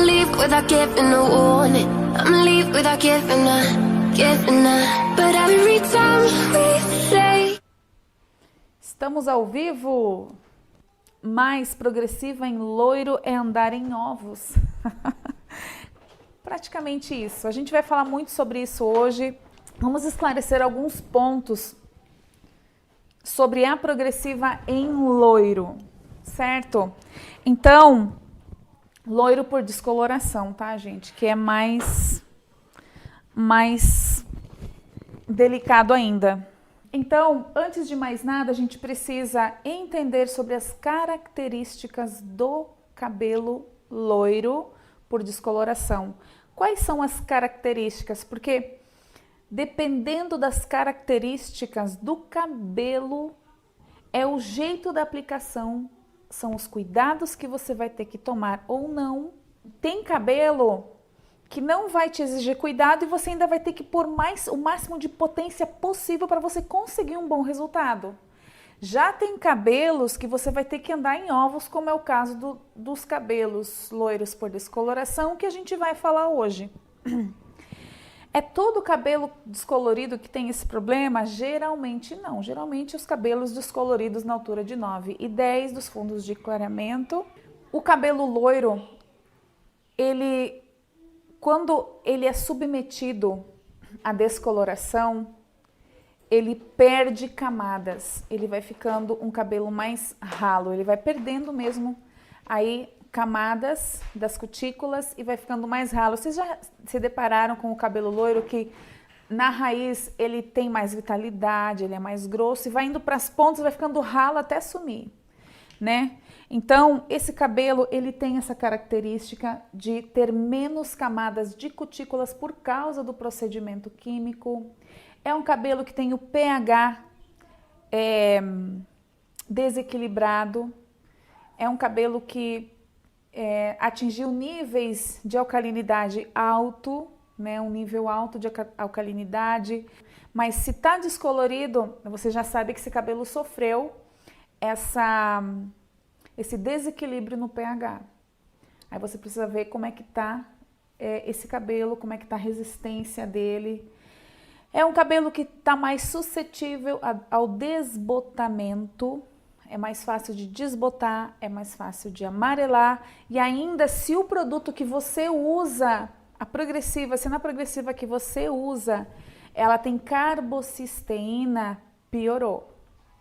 leave without giving a warning. I'ma leave without giving a. But every time we say. Estamos ao vivo. Mais progressiva em loiro é andar em ovos. Praticamente isso. A gente vai falar muito sobre isso hoje. Vamos esclarecer alguns pontos sobre a progressiva em loiro, certo? Então, loiro por descoloração, tá, gente? Que é mais delicado ainda. Então, antes de mais nada, a gente precisa entender sobre as características do cabelo loiro por descoloração. Quais são as características? Porque dependendo das características do cabelo, é o jeito da aplicação, são os cuidados que você vai ter que tomar ou não. Tem cabelo que não vai te exigir cuidado e você ainda vai ter que pôr o máximo de potência possível para você conseguir um bom resultado. Já tem cabelos que você vai ter que andar em ovos, como é o caso dos cabelos loiros por descoloração, que a gente vai falar hoje. É todo cabelo descolorido que tem esse problema? Geralmente não. Geralmente os cabelos descoloridos na altura de 9 e 10 dos fundos de clareamento. O cabelo loiro, quando ele é submetido à descoloração, ele perde camadas, ele vai ficando um cabelo mais ralo, ele vai perdendo mesmo aí camadas das cutículas e vai ficando mais ralo. Vocês já se depararam com o cabelo loiro que na raiz ele tem mais vitalidade, ele é mais grosso e vai indo para as pontas, vai ficando ralo até sumir, né? Então, esse cabelo, ele tem essa característica de ter menos camadas de cutículas por causa do procedimento químico. É um cabelo que tem o pH desequilibrado. É um cabelo que atingiu níveis de alcalinidade alto, né? Um nível alto de alcalinidade. Mas se está descolorido, você já sabe que esse cabelo sofreu esse desequilíbrio no pH. Aí você precisa ver como é que tá esse cabelo, como é que tá a resistência dele. É um cabelo que tá mais suscetível ao desbotamento, é mais fácil de desbotar, é mais fácil de amarelar e ainda se o produto que você usa, se na progressiva que você usa, ela tem carbocisteína, piorou,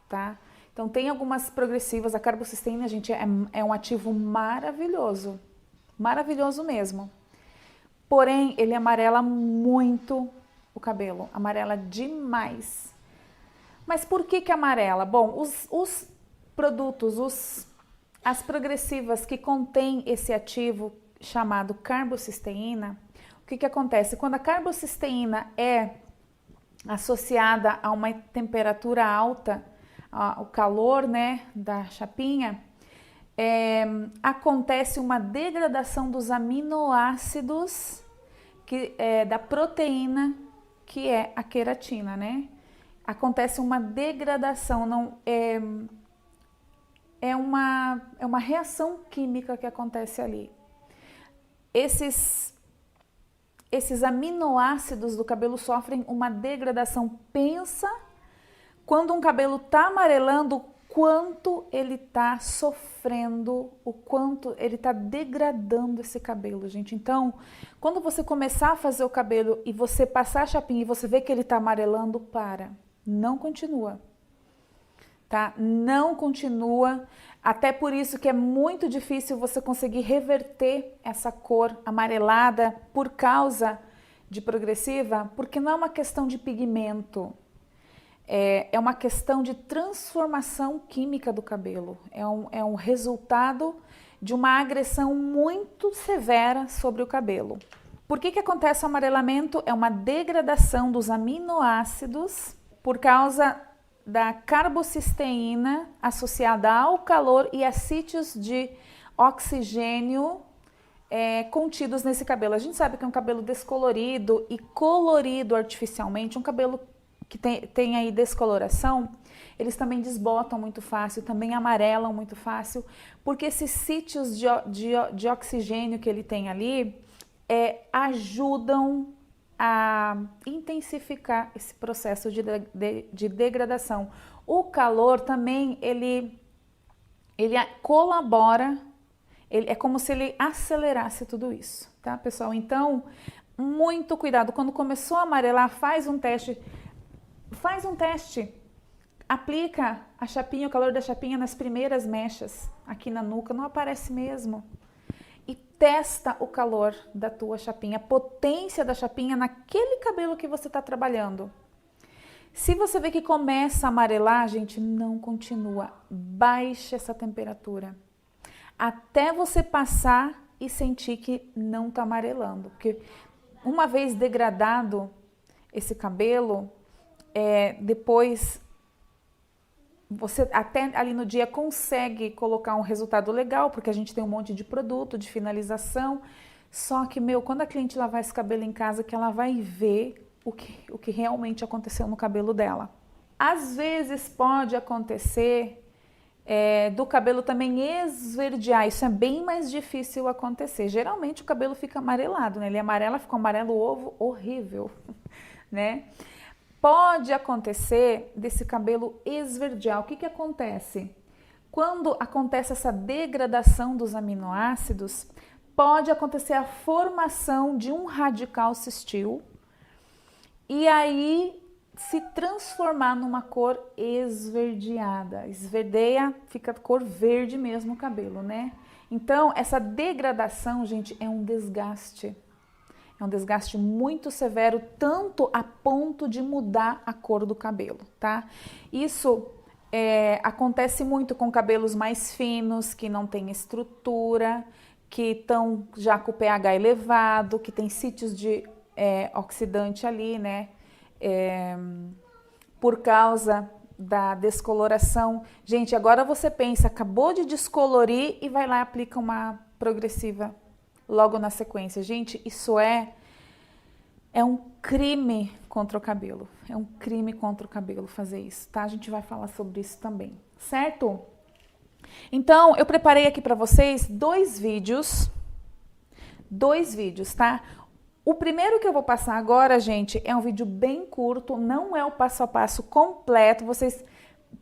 tá? Então, tem algumas progressivas, a carbocisteína, gente, é um ativo maravilhoso, maravilhoso mesmo. Porém, ele amarela muito o cabelo, amarela demais. Mas por que amarela? Bom, os produtos, as progressivas que contêm esse ativo chamado carbocisteína, o que acontece? Quando a carbocisteína é associada a uma temperatura alta, o calor, né, da chapinha, acontece uma degradação dos aminoácidos da proteína que é a queratina, né? Acontece uma degradação, é uma reação química que acontece ali. Esses aminoácidos do cabelo sofrem uma degradação. Pensa quando um cabelo está amarelando, quanto ele está sofrendo, o quanto ele está degradando esse cabelo, gente. Então, quando você começar a fazer o cabelo e você passar a chapinha e você vê que ele está amarelando, não continua, tá? Não continua, até por isso que é muito difícil você conseguir reverter essa cor amarelada por causa de progressiva, porque não é uma questão de pigmento. É uma questão de transformação química do cabelo, é um resultado de uma agressão muito severa sobre o cabelo. Por que acontece o amarelamento? É uma degradação dos aminoácidos por causa da carbocisteína associada ao calor e a sítios de oxigênio contidos nesse cabelo. A gente sabe que é um cabelo descolorido e colorido artificialmente, um cabelo que tem aí descoloração, eles também desbotam muito fácil, também amarelam muito fácil, porque esses sítios de oxigênio que ele tem ali ajudam a intensificar esse processo de degradação. O calor também, ele colabora, é como se ele acelerasse tudo isso, tá, pessoal? Então, muito cuidado. Quando começou a amarelar, faz um teste, aplica a chapinha, o calor da chapinha nas primeiras mechas, aqui na nuca, não aparece mesmo. E testa o calor da tua chapinha, a potência da chapinha naquele cabelo que você está trabalhando. Se você vê que começa a amarelar, gente, não continua. Baixe essa temperatura. Até você passar e sentir que não está amarelando. Porque uma vez degradado esse cabelo, depois você até ali no dia consegue colocar um resultado legal, porque a gente tem um monte de produto, de finalização. Só que, quando a cliente lavar esse cabelo em casa, que ela vai ver o que realmente aconteceu no cabelo dela. Às vezes pode acontecer do cabelo também esverdear, isso é bem mais difícil acontecer. Geralmente o cabelo fica amarelado, né? Ele amarela, fica um amarelo ovo horrível, né? Pode acontecer desse cabelo esverdear. O que acontece? Quando acontece essa degradação dos aminoácidos, pode acontecer a formação de um radical cistil e aí se transformar numa cor esverdeada. Esverdeia, fica cor verde mesmo o cabelo, né? Então, essa degradação, gente, é um desgaste. É um desgaste muito severo, tanto a ponto de mudar a cor do cabelo, tá? Isso acontece muito com cabelos mais finos, que não tem estrutura, que estão já com o pH elevado, que tem sítios de oxidante ali, né? Por causa da descoloração. Gente, agora você pensa, acabou de descolorir e vai lá e aplica uma progressiva logo na sequência. Gente, isso é um crime contra o cabelo. É um crime contra o cabelo fazer isso, tá? A gente vai falar sobre isso também, certo? Então, eu preparei aqui para vocês dois vídeos, tá? O primeiro que eu vou passar agora, gente, é um vídeo bem curto, não é o passo a passo completo. Vocês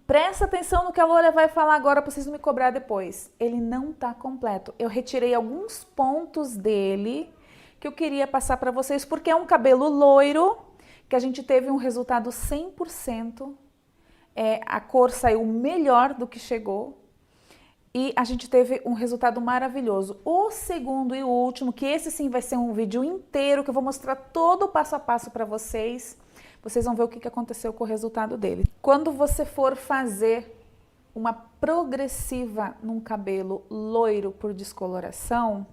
prestem atenção no que a Loura vai falar agora para vocês não me cobrar depois. Ele não tá completo. Eu retirei alguns pontos dele que eu queria passar para vocês, porque é um cabelo loiro, que a gente teve um resultado 100%. A cor saiu melhor do que chegou. E a gente teve um resultado maravilhoso. O segundo e o último, que esse sim vai ser um vídeo inteiro, que eu vou mostrar todo o passo a passo para vocês. Vocês vão ver o que aconteceu com o resultado dele. Quando você for fazer uma progressiva num cabelo loiro por descoloração,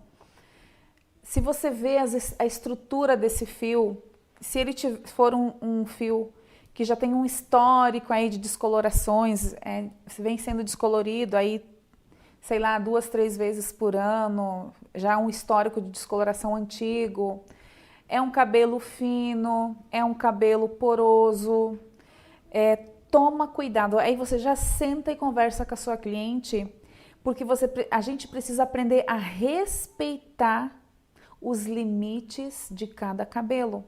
se você vê a estrutura desse fio, se ele for um fio que já tem um histórico aí de descolorações, vem sendo descolorido aí, sei lá, 2, 3 vezes por ano, já um histórico de descoloração antigo, é um cabelo fino, é um cabelo poroso, toma cuidado. Aí você já senta e conversa com a sua cliente, porque a gente precisa aprender a respeitar os limites de cada cabelo.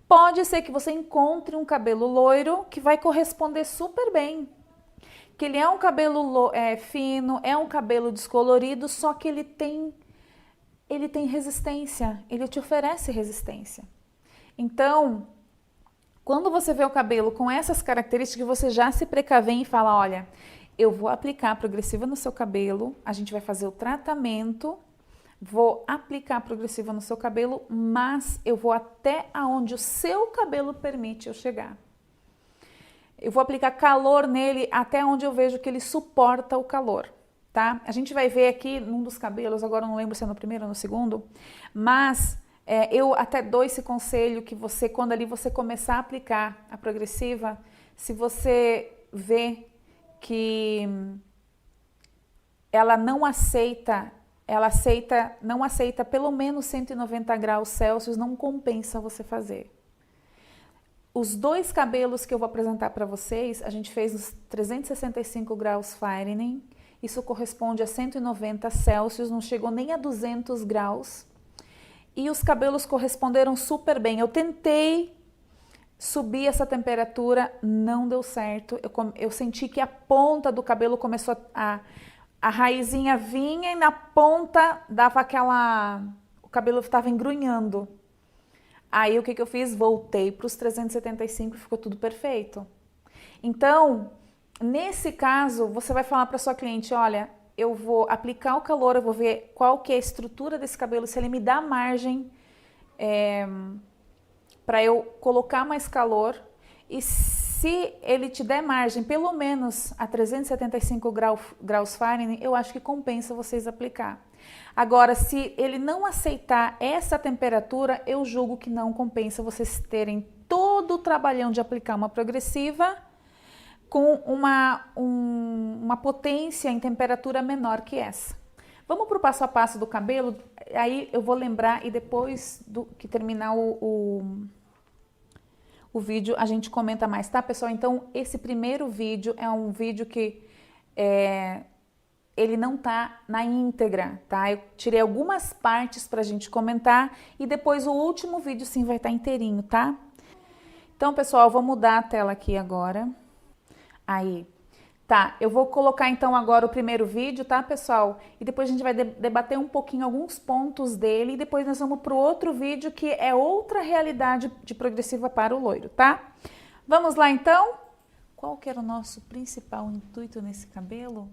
Pode ser que você encontre um cabelo loiro que vai corresponder super bem, que ele é um cabelo fino, é um cabelo descolorido, só que ele tem resistência, ele te oferece resistência. Então, quando você vê o cabelo com essas características, você já se precavém e fala, olha, eu vou aplicar a progressiva no seu cabelo, a gente vai fazer o tratamento, vou aplicar a progressiva no seu cabelo, mas eu vou até aonde o seu cabelo permite eu chegar. Eu vou aplicar calor nele até onde eu vejo que ele suporta o calor, tá? A gente vai ver aqui num dos cabelos, agora eu não lembro se é no primeiro ou no segundo, mas eu até dou esse conselho que você, quando ali você começar a aplicar a progressiva, se você vê que ela não aceita pelo menos 190 graus Celsius, não compensa você fazer. Os dois cabelos que eu vou apresentar para vocês, a gente fez nos 365 graus Fahrenheit. Isso corresponde a 190 Celsius, não chegou nem a 200 graus. E os cabelos corresponderam super bem. Eu tentei subir essa temperatura, não deu certo. Eu senti que a ponta do cabelo começou a raizinha vinha e na ponta dava aquela... O cabelo estava engrunhando. Aí o que eu fiz? Voltei para os 375 e ficou tudo perfeito. Então, nesse caso, você vai falar para sua cliente, olha, eu vou aplicar o calor, eu vou ver qual que é a estrutura desse cabelo, se ele me dá margem para eu colocar mais calor. E se ele te der margem, pelo menos a 375 graus Fahrenheit, eu acho que compensa vocês aplicar. Agora, se ele não aceitar essa temperatura, eu julgo que não compensa vocês terem todo o trabalhão de aplicar uma progressiva com uma potência em temperatura menor que essa. Vamos para o passo a passo do cabelo, aí eu vou lembrar e depois que terminar o vídeo a gente comenta mais, tá, pessoal? Então, esse primeiro vídeo é um vídeo que ele não tá na íntegra, tá? Eu tirei algumas partes pra gente comentar e depois o último vídeo sim vai estar inteirinho, tá? Então, pessoal, eu vou mudar a tela aqui agora. Aí, tá, eu vou colocar então agora o primeiro vídeo, tá, pessoal? E depois a gente vai debater um pouquinho alguns pontos dele e depois nós vamos pro outro vídeo que é outra realidade de progressiva para o loiro, tá? Vamos lá então? Qual que era o nosso principal intuito nesse cabelo?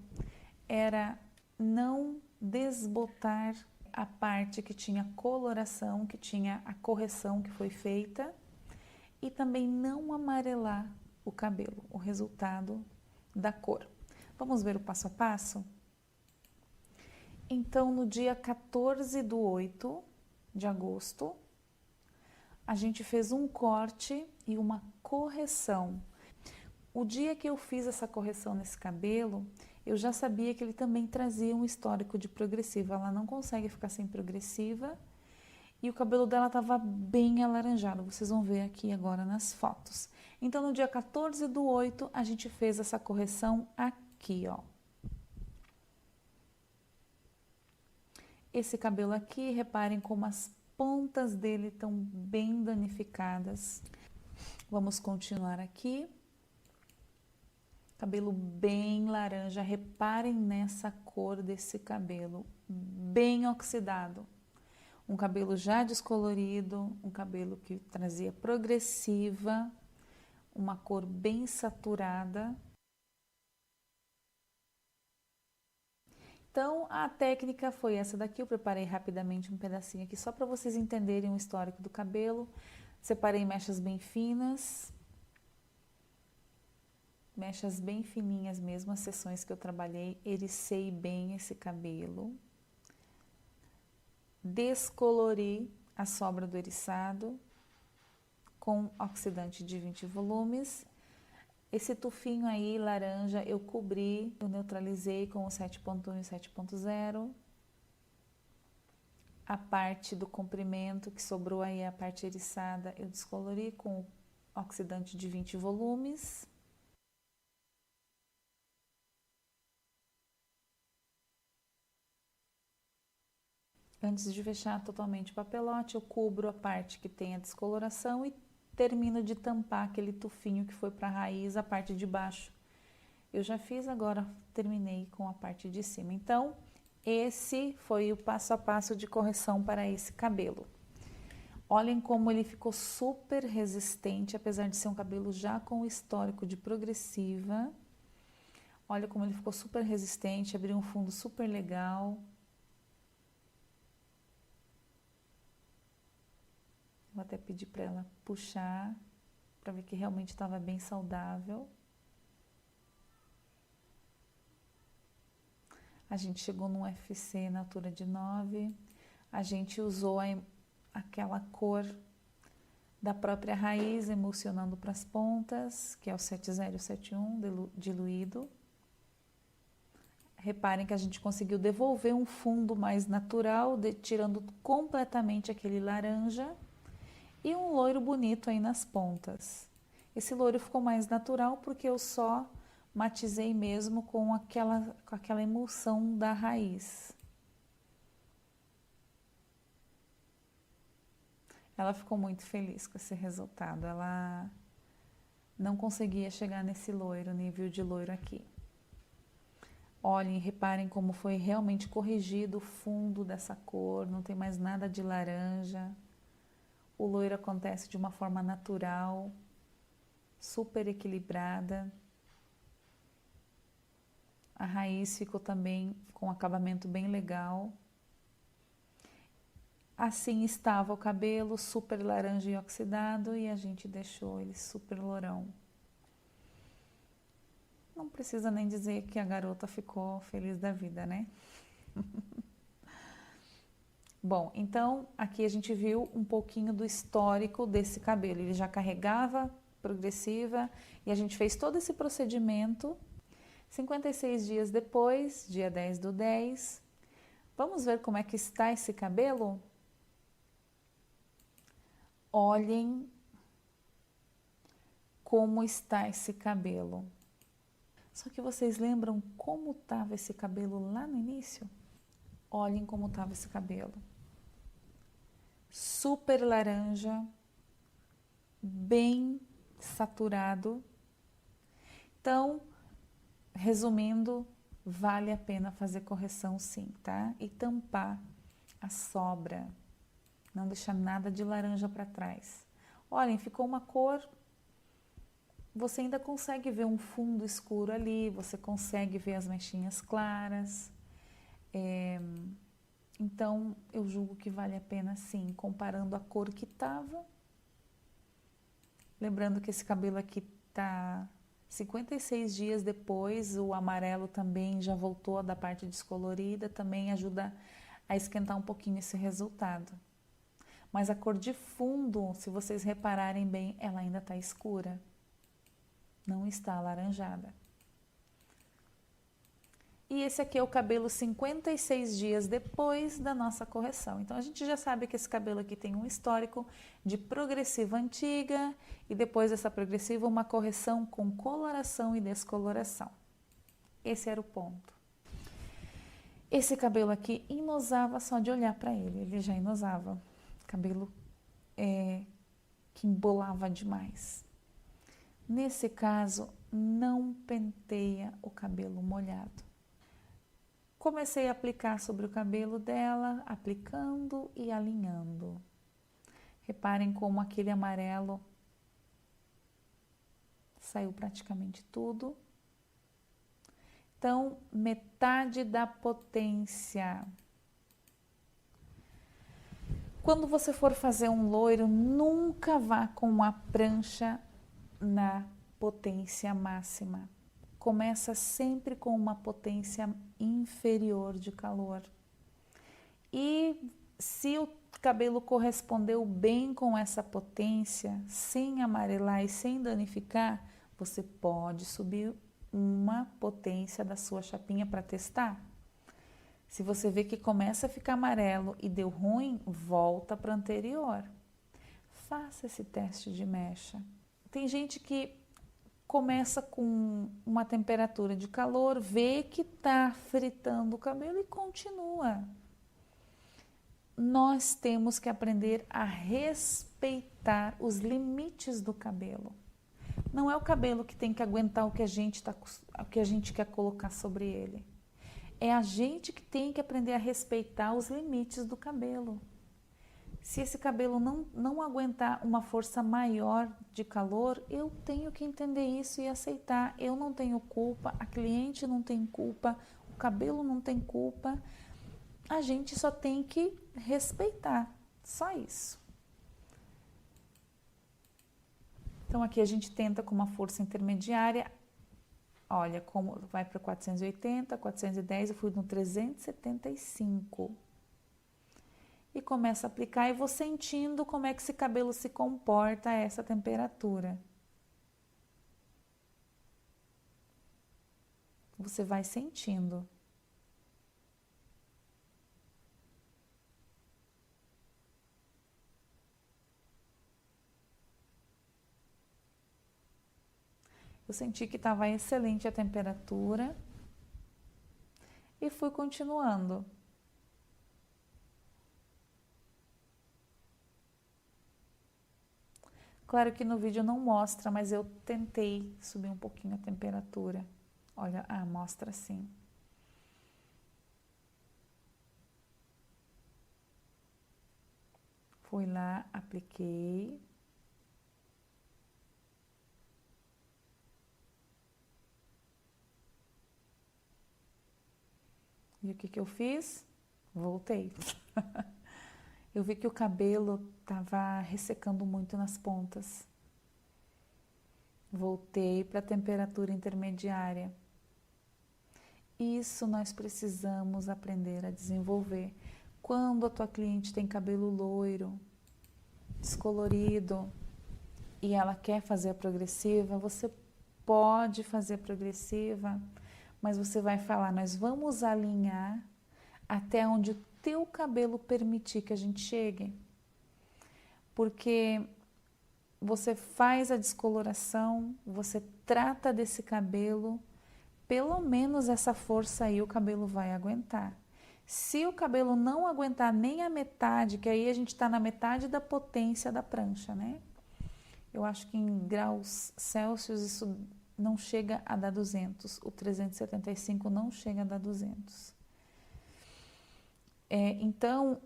Era não desbotar a parte que tinha coloração, que tinha a correção que foi feita e também não amarelar o cabelo, o resultado da cor. Vamos ver o passo a passo? Então, no dia 14/8 de agosto, a gente fez um corte e uma correção. O dia que eu fiz essa correção nesse cabelo, eu já sabia que ele também trazia um histórico de progressiva. Ela não consegue ficar sem progressiva e o cabelo dela estava bem alaranjado. Vocês vão ver aqui agora nas fotos. Então, no dia 14/8, a gente fez essa correção aqui, ó. Esse cabelo aqui, reparem como as pontas dele estão bem danificadas. Vamos continuar aqui. Cabelo bem laranja, reparem nessa cor desse cabelo, bem oxidado. Um cabelo já descolorido, um cabelo que trazia progressiva, uma cor bem saturada. Então, a técnica foi essa daqui, eu preparei rapidamente um pedacinho aqui só para vocês entenderem o histórico do cabelo. Separei mechas bem finas. Mechas bem fininhas mesmo, as seções que eu trabalhei, ericei bem esse cabelo. Descolori a sobra do eriçado com oxidante de 20 volumes. Esse tufinho aí, laranja, eu cobri, eu neutralizei com o 7.1 e o 7.0. A parte do comprimento que sobrou aí, a parte eriçada, eu descolori com o oxidante de 20 volumes. Antes de fechar totalmente o papelote, eu cubro a parte que tem a descoloração e termino de tampar aquele tufinho que foi para a raiz, a parte de baixo. Eu já fiz, agora terminei com a parte de cima. Então, esse foi o passo a passo de correção para esse cabelo. Olhem como ele ficou super resistente, apesar de ser um cabelo já com histórico de progressiva. Olha como ele ficou super resistente, abriu um fundo super legal. Vou até pedir para ela puxar, para ver que realmente estava bem saudável. A gente chegou num UFC na altura de 9. A gente usou aquela cor da própria raiz, emulsionando para as pontas, que é o 70 e 71 diluído. Reparem que a gente conseguiu devolver um fundo mais natural, tirando completamente aquele laranja. E um loiro bonito aí nas pontas. Esse loiro ficou mais natural porque eu só matizei mesmo com aquela emulsão da raiz. Ela ficou muito feliz com esse resultado. Ela não conseguia chegar nesse loiro, nível de loiro aqui. Olhem, reparem como foi realmente corrigido o fundo dessa cor, não tem mais nada de laranja. O loiro acontece de uma forma natural, super equilibrada. A raiz ficou também com um acabamento bem legal. Assim estava o cabelo, super laranja e oxidado, e a gente deixou ele super lourão. Não precisa nem dizer que a garota ficou feliz da vida, né? Bom, então aqui a gente viu um pouquinho do histórico desse cabelo. Ele já carregava progressiva e a gente fez todo esse procedimento. 56 dias depois, dia 10/10, vamos ver como é que está esse cabelo? Olhem como está esse cabelo. Só que vocês lembram como estava esse cabelo lá no início? Olhem como estava esse cabelo. Super laranja, bem saturado. Então, resumindo, vale a pena fazer correção sim, tá? E tampar a sobra. Não deixar nada de laranja para trás. Olhem, ficou uma cor... Você ainda consegue ver um fundo escuro ali, você consegue ver as mechinhas claras. Então, eu julgo que vale a pena sim, comparando a cor que estava. Lembrando que esse cabelo aqui tá 56 dias depois, o amarelo também já voltou da parte descolorida, também ajuda a esquentar um pouquinho esse resultado. Mas a cor de fundo, se vocês repararem bem, ela ainda está escura. Não está alaranjada. E esse aqui é o cabelo 56 dias depois da nossa correção. Então, a gente já sabe que esse cabelo aqui tem um histórico de progressiva antiga e depois dessa progressiva uma correção com coloração e descoloração. Esse era o ponto. Esse cabelo aqui enosava só de olhar para ele, ele já enosava. Cabelo que embolava demais. Nesse caso, não penteia o cabelo molhado. Comecei a aplicar sobre o cabelo dela, aplicando e alinhando. Reparem como aquele amarelo saiu praticamente tudo. Então, metade da potência. Quando você for fazer um loiro, nunca vá com a prancha na potência máxima. Começa sempre com uma potência inferior de calor. E se o cabelo correspondeu bem com essa potência, sem amarelar e sem danificar, você pode subir uma potência da sua chapinha para testar. Se você vê que começa a ficar amarelo e deu ruim, volta para a anterior. Faça esse teste de mecha. Tem gente que começa com uma temperatura de calor, vê que está fritando o cabelo e continua. Nós temos que aprender a respeitar os limites do cabelo. Não é o cabelo que tem que aguentar o que a gente quer colocar sobre ele. É a gente que tem que aprender a respeitar os limites do cabelo. Se esse cabelo não aguentar uma força maior de calor, eu tenho que entender isso e aceitar. Eu não tenho culpa, a cliente não tem culpa, o cabelo não tem culpa. A gente só tem que respeitar, só isso. Então aqui a gente tenta com uma força intermediária. Olha, como vai para 480, 410, eu fui no 375. E começa a aplicar e vou sentindo como é que esse cabelo se comporta a essa temperatura. Você vai sentindo. Eu senti que estava excelente a temperatura e fui continuando. Claro que no vídeo não mostra, mas eu tentei subir um pouquinho a temperatura. Olha, mostra sim. Fui lá, apliquei. E o que eu fiz? Voltei. Eu vi que o cabelo estava ressecando muito nas pontas. Voltei para a temperatura intermediária. Isso nós precisamos aprender a desenvolver. Quando a tua cliente tem cabelo loiro, descolorido, e ela quer fazer a progressiva, você pode fazer a progressiva, mas você vai falar, nós vamos alinhar até onde o teu cabelo permitir que a gente chegue. Porque você faz a descoloração, você trata desse cabelo, pelo menos essa força aí o cabelo vai aguentar. Se o cabelo não aguentar nem a metade, que aí a gente está na metade da potência da prancha, né? Eu acho que em graus Celsius isso não chega a dar 200, o 375 não chega a dar 200. Então,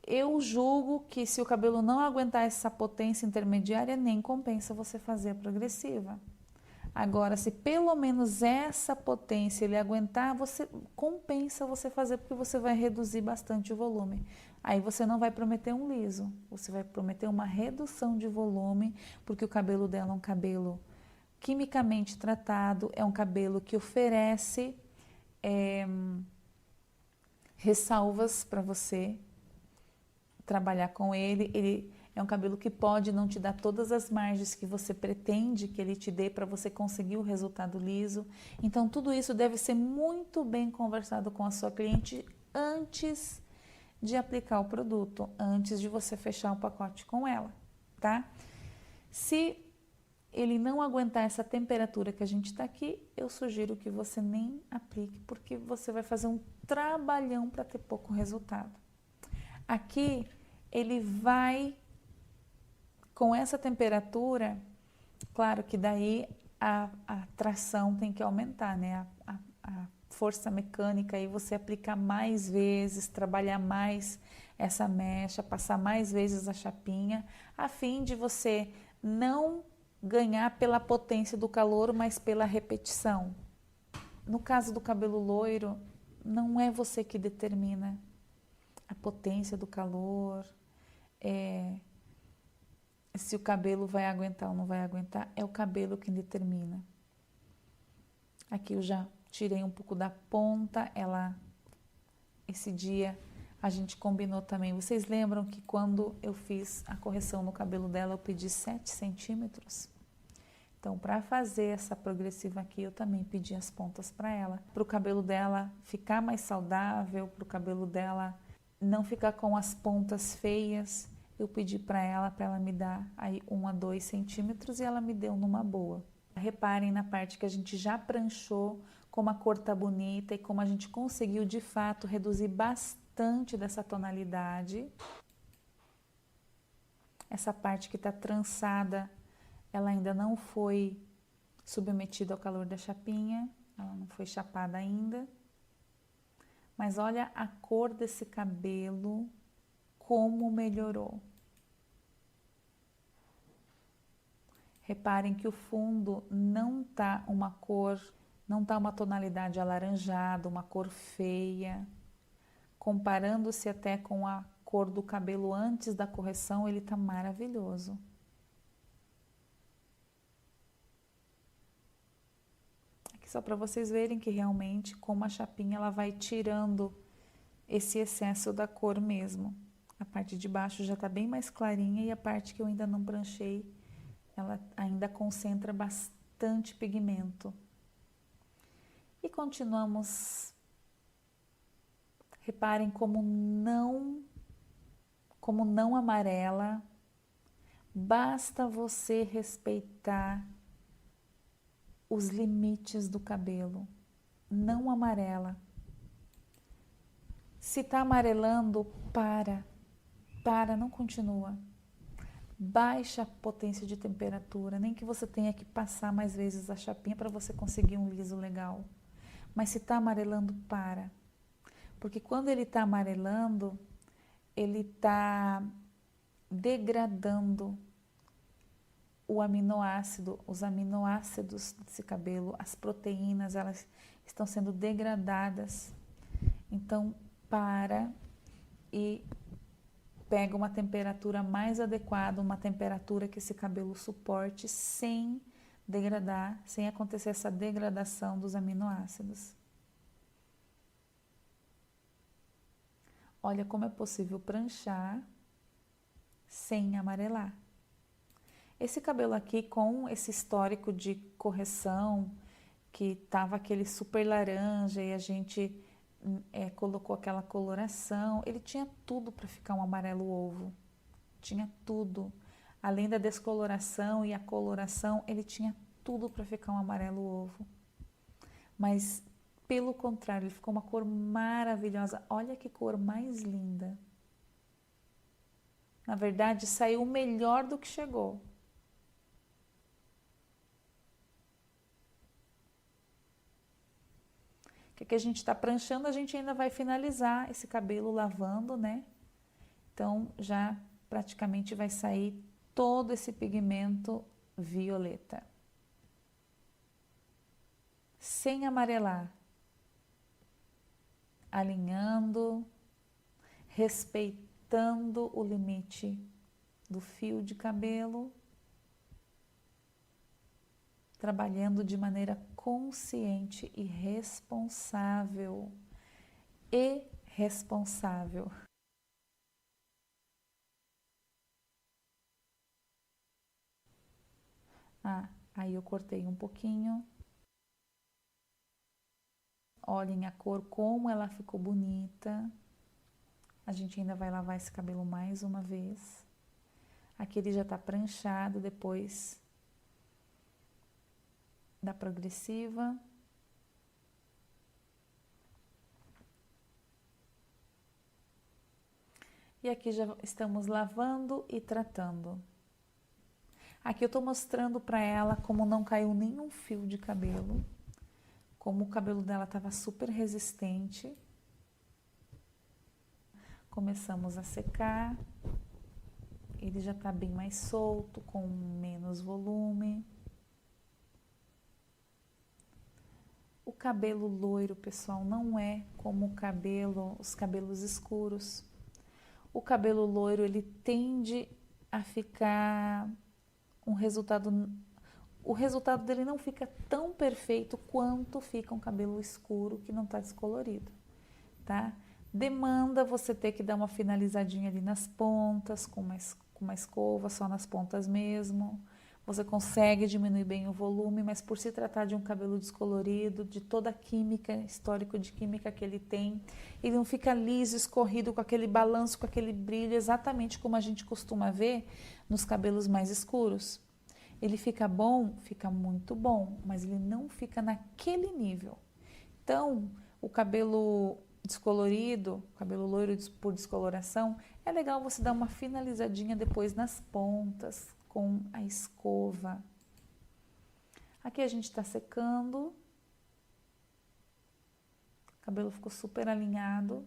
eu julgo que se o cabelo não aguentar essa potência intermediária, nem compensa você fazer a progressiva. Agora, se pelo menos essa potência ele aguentar, compensa você fazer, porque você vai reduzir bastante o volume. Aí você não vai prometer um liso, você vai prometer uma redução de volume, porque o cabelo dela é um cabelo quimicamente tratado, é um cabelo que oferece ressalvas para você trabalhar com ele. Ele é um cabelo que pode não te dar todas as margens que você pretende que ele te dê para você conseguir o resultado liso. Então, tudo isso deve ser muito bem conversado com a sua cliente antes de aplicar o produto, antes de você fechar o pacote com ela, tá? Se ele não aguentar essa temperatura que a gente está aqui, eu sugiro que você nem aplique, porque você vai fazer um trabalhão para ter pouco resultado. Aqui, ele vai, com essa temperatura, claro que daí a tração tem que aumentar, né? A força mecânica, aí você aplicar mais vezes, trabalhar mais essa mecha, passar mais vezes a chapinha, a fim de você não ganhar pela potência do calor, mas pela repetição. No caso do cabelo loiro, não é você que determina a potência do calor, se o cabelo vai aguentar ou não vai aguentar, é o cabelo quem determina. Aqui eu já tirei um pouco da ponta, esse dia a gente combinou também. Vocês lembram que quando eu fiz a correção no cabelo dela, eu pedi 7 centímetros? Então, para fazer essa progressiva aqui, eu também pedi as pontas para ela. Para o cabelo dela ficar mais saudável, para o cabelo dela não ficar com as pontas feias, eu pedi para ela me dar aí 1 a 2 centímetros e ela me deu numa boa. Reparem na parte que a gente já pranchou, como a cor tá bonita e como a gente conseguiu de fato reduzir bastante dessa tonalidade. Essa parte que tá trançada, ela ainda não foi submetida ao calor da chapinha, ela não foi chapada ainda. Mas olha a cor desse cabelo, como melhorou. Reparem que o fundo não tá uma cor, não tá uma tonalidade alaranjada, uma cor feia. Comparando-se até com a cor do cabelo antes da correção, ele tá maravilhoso. Aqui só para vocês verem que realmente, como a chapinha, ela vai tirando esse excesso da cor mesmo. A parte de baixo já tá bem mais clarinha e a parte que eu ainda não pranchei, ela ainda concentra bastante pigmento. E continuamos. Reparem como não amarela. Basta você respeitar os limites do cabelo. Não amarela. Se está amarelando, para, não continua. Baixa a potência de temperatura, nem que você tenha que passar mais vezes a chapinha para você conseguir um liso legal. Mas se está amarelando, para. Porque quando ele está amarelando, ele está degradando o aminoácido, os aminoácidos desse cabelo, as proteínas, elas estão sendo degradadas. Então, para e pega uma temperatura mais adequada, uma temperatura que esse cabelo suporte sem degradar, sem acontecer essa degradação dos aminoácidos. Olha como é possível pranchar sem amarelar. Esse cabelo aqui com esse histórico de correção, que tava aquele super laranja e a gente colocou aquela coloração, ele tinha tudo para ficar um amarelo ovo, tinha tudo. Além da descoloração e a coloração, ele tinha tudo para ficar um amarelo ovo. Mas, pelo contrário, ele ficou uma cor maravilhosa. Olha que cor mais linda. Na verdade, saiu melhor do que chegou. Que a gente está pranchando, a gente ainda vai finalizar esse cabelo lavando, né? Então, já praticamente vai sair todo esse pigmento violeta. Sem amarelar. Alinhando, respeitando o limite do fio de cabelo, trabalhando de maneira consciente e responsável. Aí eu cortei um pouquinho. Olhem a cor, como ela ficou bonita. A gente ainda vai lavar esse cabelo mais uma vez. Aqui ele já tá pranchado depois da progressiva. E aqui já estamos lavando e tratando. Aqui eu tô mostrando para ela como não caiu nenhum fio de cabelo. Como o cabelo dela estava super resistente. Começamos a secar. Ele já tá bem mais solto, com menos volume. O cabelo loiro, pessoal, não é como os cabelos escuros. O cabelo loiro, ele tende a ficar o resultado dele não fica tão perfeito quanto fica um cabelo escuro que não está descolorido, tá? Demanda você ter que dar uma finalizadinha ali nas pontas, com uma escova, só nas pontas mesmo. Você consegue diminuir bem o volume, mas por se tratar de um cabelo descolorido, de toda a química, histórico de química que ele tem, ele não fica liso, escorrido, com aquele balanço, com aquele brilho, exatamente como a gente costuma ver nos cabelos mais escuros. Ele fica bom, fica muito bom, mas ele não fica naquele nível. Então, o cabelo descolorido, cabelo loiro por descoloração, é legal você dar uma finalizadinha depois nas pontas, com a escova. Aqui a gente está secando. O cabelo ficou super alinhado.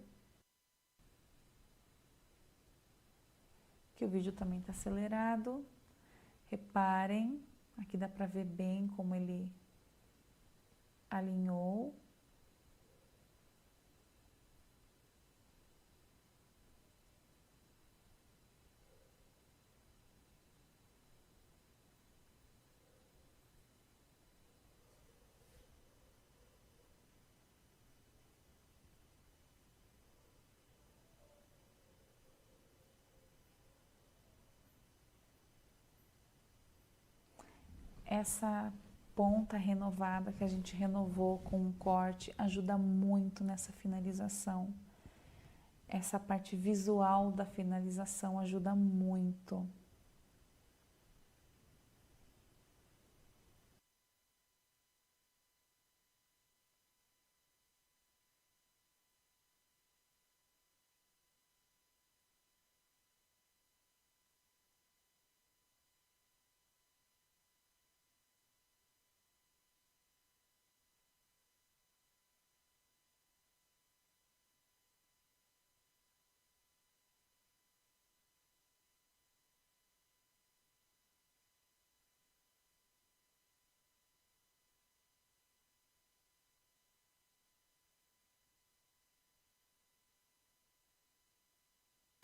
Aqui o vídeo também está acelerado. Reparem, aqui dá para ver bem como ele alinhou. Essa ponta renovada que a gente renovou com um corte ajuda muito nessa finalização. Essa parte visual da finalização ajuda muito.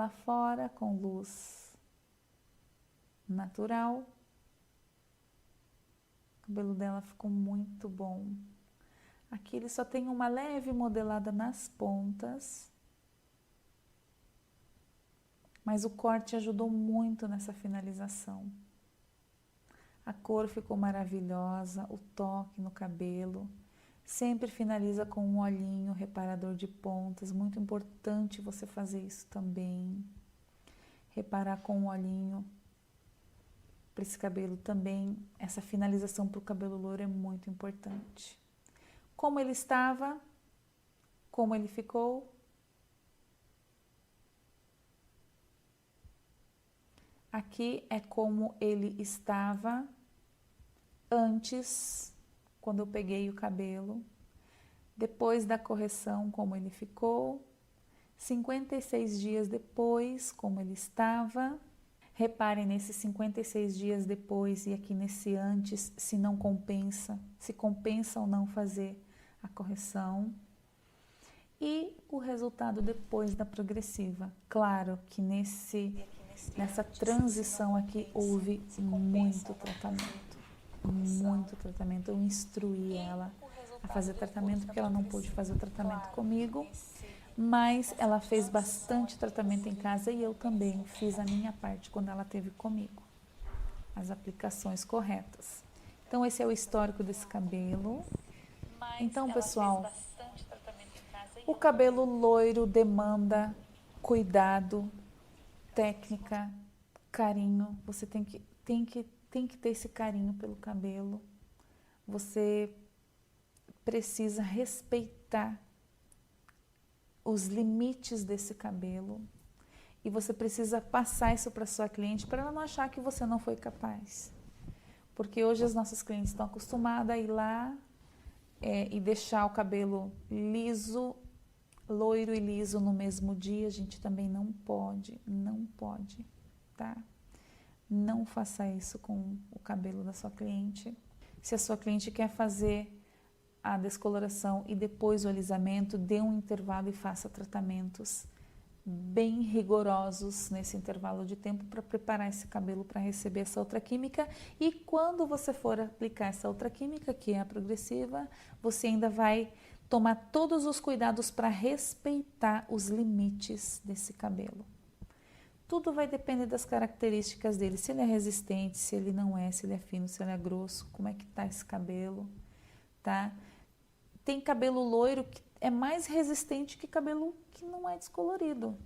lá fora com luz natural. O cabelo dela ficou muito bom. Aqui ele só tem uma leve modelada nas pontas, mas o corte ajudou muito nessa finalização. A cor ficou maravilhosa, o toque no cabelo. Sempre finaliza com um olhinho reparador de pontas, muito importante você fazer isso também. Reparar com um olhinho para esse cabelo também, essa finalização para o cabelo loiro é muito importante. Como ele estava, como ele ficou. Aqui é como ele estava antes, quando eu peguei o cabelo. Depois da correção, como ele ficou. 56 dias depois, como ele estava. Reparem nesses 56 dias depois e aqui nesse antes, se não compensa, se compensa ou não fazer a correção. E o resultado depois da progressiva. Claro que nessa transição aqui houve muito tratamento. Eu instruí ela a fazer tratamento porque ela não pôde fazer o tratamento comigo, mas ela fez bastante tratamento em casa e eu também fiz a minha parte quando ela esteve comigo, as aplicações corretas. Então esse é o histórico desse cabelo. Então, pessoal, o cabelo loiro demanda cuidado, técnica, carinho. Você tem que ter esse carinho pelo cabelo. Você precisa respeitar os limites desse cabelo e você precisa passar isso para sua cliente para ela não achar que você não foi capaz. Porque hoje as nossas clientes estão acostumadas a ir lá e deixar o cabelo liso, loiro e liso no mesmo dia. A gente também não pode, tá? Não faça isso com o cabelo da sua cliente. Se a sua cliente quer fazer a descoloração e depois o alisamento, dê um intervalo e faça tratamentos bem rigorosos nesse intervalo de tempo para preparar esse cabelo para receber essa outra química. E quando você for aplicar essa outra química, que é a progressiva, você ainda vai tomar todos os cuidados para respeitar os limites desse cabelo. Tudo vai depender das características dele, se ele é resistente, se ele não é, se ele é fino, se ele é grosso, como é que tá esse cabelo, tá? Tem cabelo loiro que é mais resistente que cabelo que não é descolorido.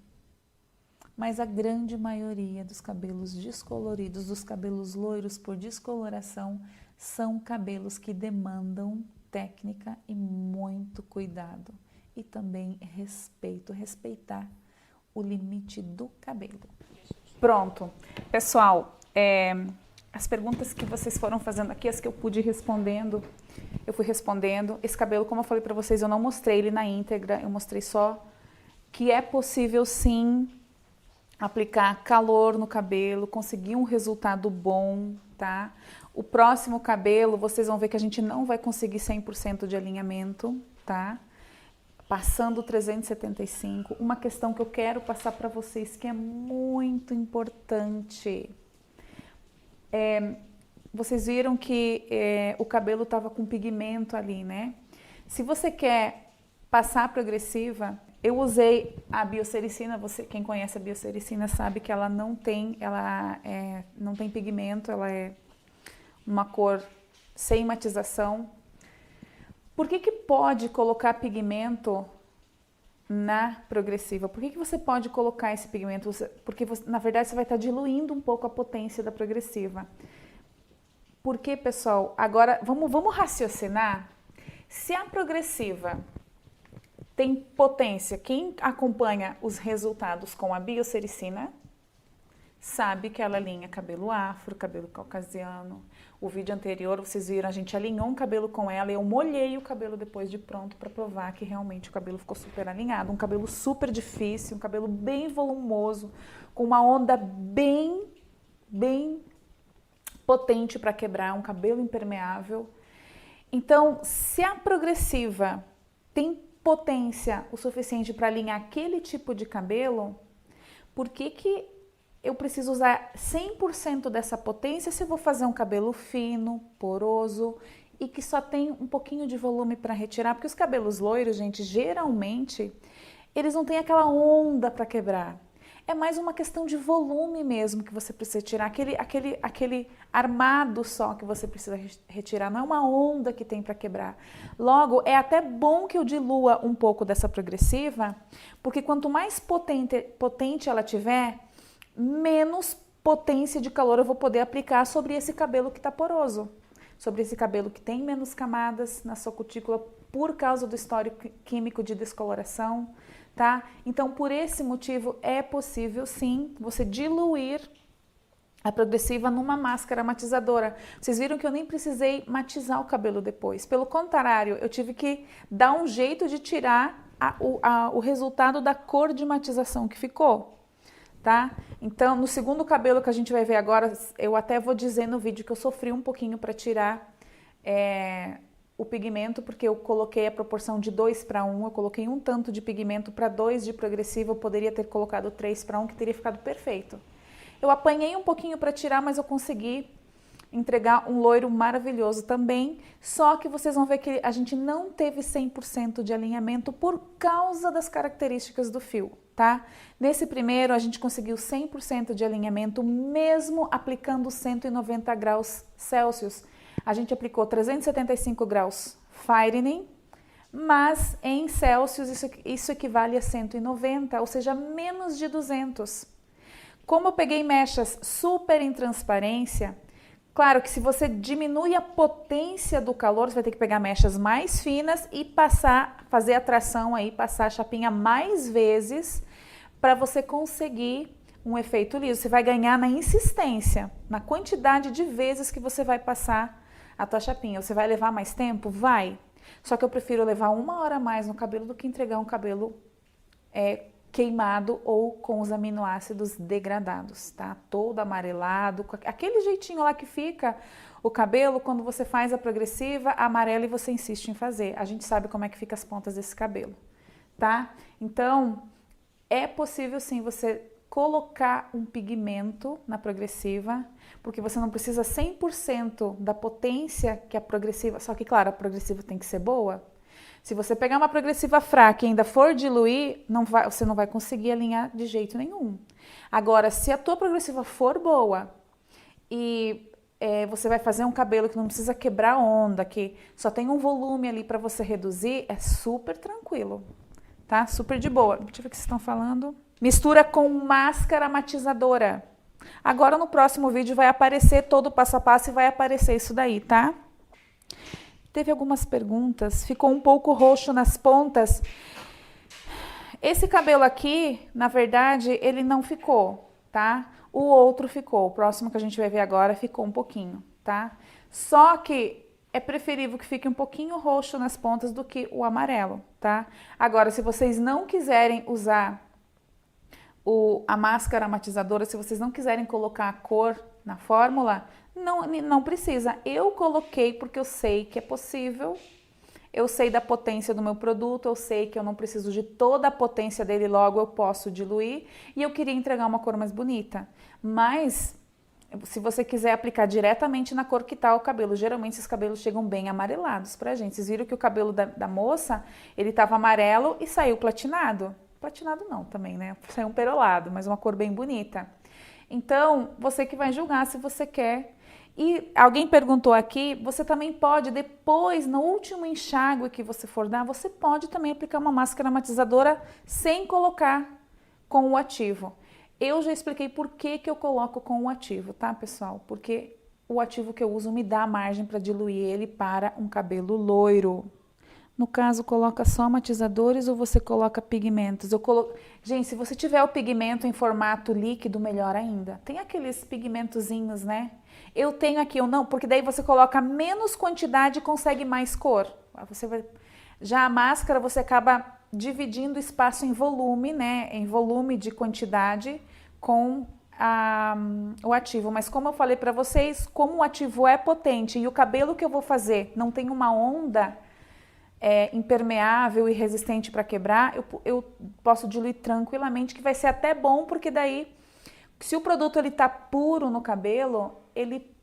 Mas a grande maioria dos cabelos descoloridos, dos cabelos loiros por descoloração, são cabelos que demandam técnica e muito cuidado. E também respeitar o limite do cabelo. Pronto. Pessoal, as perguntas que vocês foram fazendo aqui, as que eu pude ir respondendo, eu fui respondendo. Esse cabelo, como eu falei para vocês, eu não mostrei ele na íntegra, eu mostrei só que é possível sim aplicar calor no cabelo, conseguir um resultado bom, tá? O próximo cabelo, vocês vão ver que a gente não vai conseguir 100% de alinhamento, tá? Passando 375, uma questão que eu quero passar para vocês que é muito importante. Vocês viram que o cabelo estava com pigmento ali, né? Se você quer passar a progressiva, eu usei a biosericina. Quem conhece a biosericina sabe que ela não tem pigmento, ela é uma cor sem matização. Por que pode colocar pigmento na progressiva? Por que você pode colocar esse pigmento? Porque na verdade você vai estar diluindo um pouco a potência da progressiva. Porque, pessoal, agora vamos raciocinar. Se a progressiva tem potência, quem acompanha os resultados com a biosericina sabe que ela alinha cabelo afro, cabelo caucasiano. O vídeo anterior, vocês viram, a gente alinhou um cabelo com ela e eu molhei o cabelo depois de pronto para provar que realmente o cabelo ficou super alinhado. Um cabelo super difícil, um cabelo bem volumoso, com uma onda bem potente para quebrar, um cabelo impermeável. Então, se a progressiva tem potência o suficiente para alinhar aquele tipo de cabelo, por que eu preciso usar 100% dessa potência se eu vou fazer um cabelo fino, poroso e que só tem um pouquinho de volume para retirar? Porque os cabelos loiros, gente, geralmente, eles não têm aquela onda para quebrar. É mais uma questão de volume mesmo que você precisa tirar, aquele armado só que você precisa retirar, não é uma onda que tem para quebrar. Logo, é até bom que eu dilua um pouco dessa progressiva, porque quanto mais potente ela tiver, menos potência de calor eu vou poder aplicar sobre esse cabelo que está poroso, sobre esse cabelo que tem menos camadas na sua cutícula por causa do histórico químico de descoloração. Tá? Então, por esse motivo, é possível sim você diluir a progressiva numa máscara matizadora. Vocês viram que eu nem precisei matizar o cabelo depois. Pelo contrário, eu tive que dar um jeito de tirar o resultado da cor de matização que ficou. Tá? Então, no segundo cabelo que a gente vai ver agora, eu até vou dizer no vídeo que eu sofri um pouquinho para tirar o pigmento, porque eu coloquei a proporção de 2:1, eu coloquei um tanto de pigmento para 2 de progressiva, eu poderia ter colocado 3:1, que teria ficado perfeito. Eu apanhei um pouquinho para tirar, mas eu consegui entregar um loiro maravilhoso também, só que vocês vão ver que a gente não teve 100% de alinhamento por causa das características do fio, tá? Nesse primeiro a gente conseguiu 100% de alinhamento, mesmo aplicando 190 graus Celsius. A gente aplicou 375 graus Fahrenheit, mas em Celsius isso equivale a 190, ou seja, menos de 200. Como eu peguei mechas super em transparência, claro que se você diminui a potência do calor, você vai ter que pegar mechas mais finas e fazer a tração aí, passar a chapinha mais vezes para você conseguir um efeito liso. Você vai ganhar na insistência, na quantidade de vezes que você vai passar a tua chapinha. Você vai levar mais tempo? Vai. Só que eu prefiro levar 1 hora a mais no cabelo do que entregar um cabelo queimado ou com os aminoácidos degradados, tá? Todo amarelado, aquele jeitinho lá que fica o cabelo quando você faz a progressiva, amarela e você insiste em fazer. A gente sabe como é que fica as pontas desse cabelo, tá? Então, é possível sim você colocar um pigmento na progressiva, porque você não precisa 100% da potência que a progressiva, só que claro, a progressiva tem que ser boa. Se você pegar uma progressiva fraca e ainda for diluir, você não vai conseguir alinhar de jeito nenhum. Agora, se a tua progressiva for boa e você vai fazer um cabelo que não precisa quebrar onda, que só tem um volume ali para você reduzir, é super tranquilo, tá? Super de boa. Deixa eu ver o que vocês estão falando. Mistura com máscara matizadora. Agora no próximo vídeo vai aparecer todo o passo a passo e vai aparecer isso daí, tá? Teve algumas perguntas, ficou um pouco roxo nas pontas. Esse cabelo aqui, na verdade, ele não ficou, tá? O outro ficou, o próximo que a gente vai ver agora ficou um pouquinho, tá? Só que é preferível que fique um pouquinho roxo nas pontas do que o amarelo, tá? Agora, se vocês não quiserem usar a máscara matizadora, se vocês não quiserem colocar a cor na fórmula, não precisa. Eu coloquei porque eu sei que é possível, eu sei da potência do meu produto, eu sei que eu não preciso de toda a potência dele, logo eu posso diluir, e eu queria entregar uma cor mais bonita. Mas, se você quiser aplicar diretamente na cor que tá o cabelo, geralmente esses cabelos chegam bem amarelados pra gente. Vocês viram que o cabelo da moça, ele tava amarelo e saiu platinado. Platinado não também, né? Saiu um perolado, mas uma cor bem bonita. Então, você que vai julgar se você quer. E alguém perguntou aqui, você também pode, depois, no último enxágue que você for dar, você pode também aplicar uma máscara matizadora sem colocar com o ativo. Eu já expliquei por que eu coloco com o ativo, tá, pessoal? Porque o ativo que eu uso me dá margem para diluir ele para um cabelo loiro. No caso, coloca só matizadores ou você coloca pigmentos? Gente, se você tiver o pigmento em formato líquido, melhor ainda. Tem aqueles pigmentozinhos, né? Eu tenho aqui, porque daí você coloca menos quantidade e consegue mais cor. Já a máscara, você acaba dividindo o espaço em volume, né? Em volume de quantidade com o ativo. Mas como eu falei para vocês, como o ativo é potente e o cabelo que eu vou fazer não tem uma onda impermeável e resistente para quebrar, eu posso diluir tranquilamente, que vai ser até bom, porque daí, se o produto ele tá puro no cabelo, ele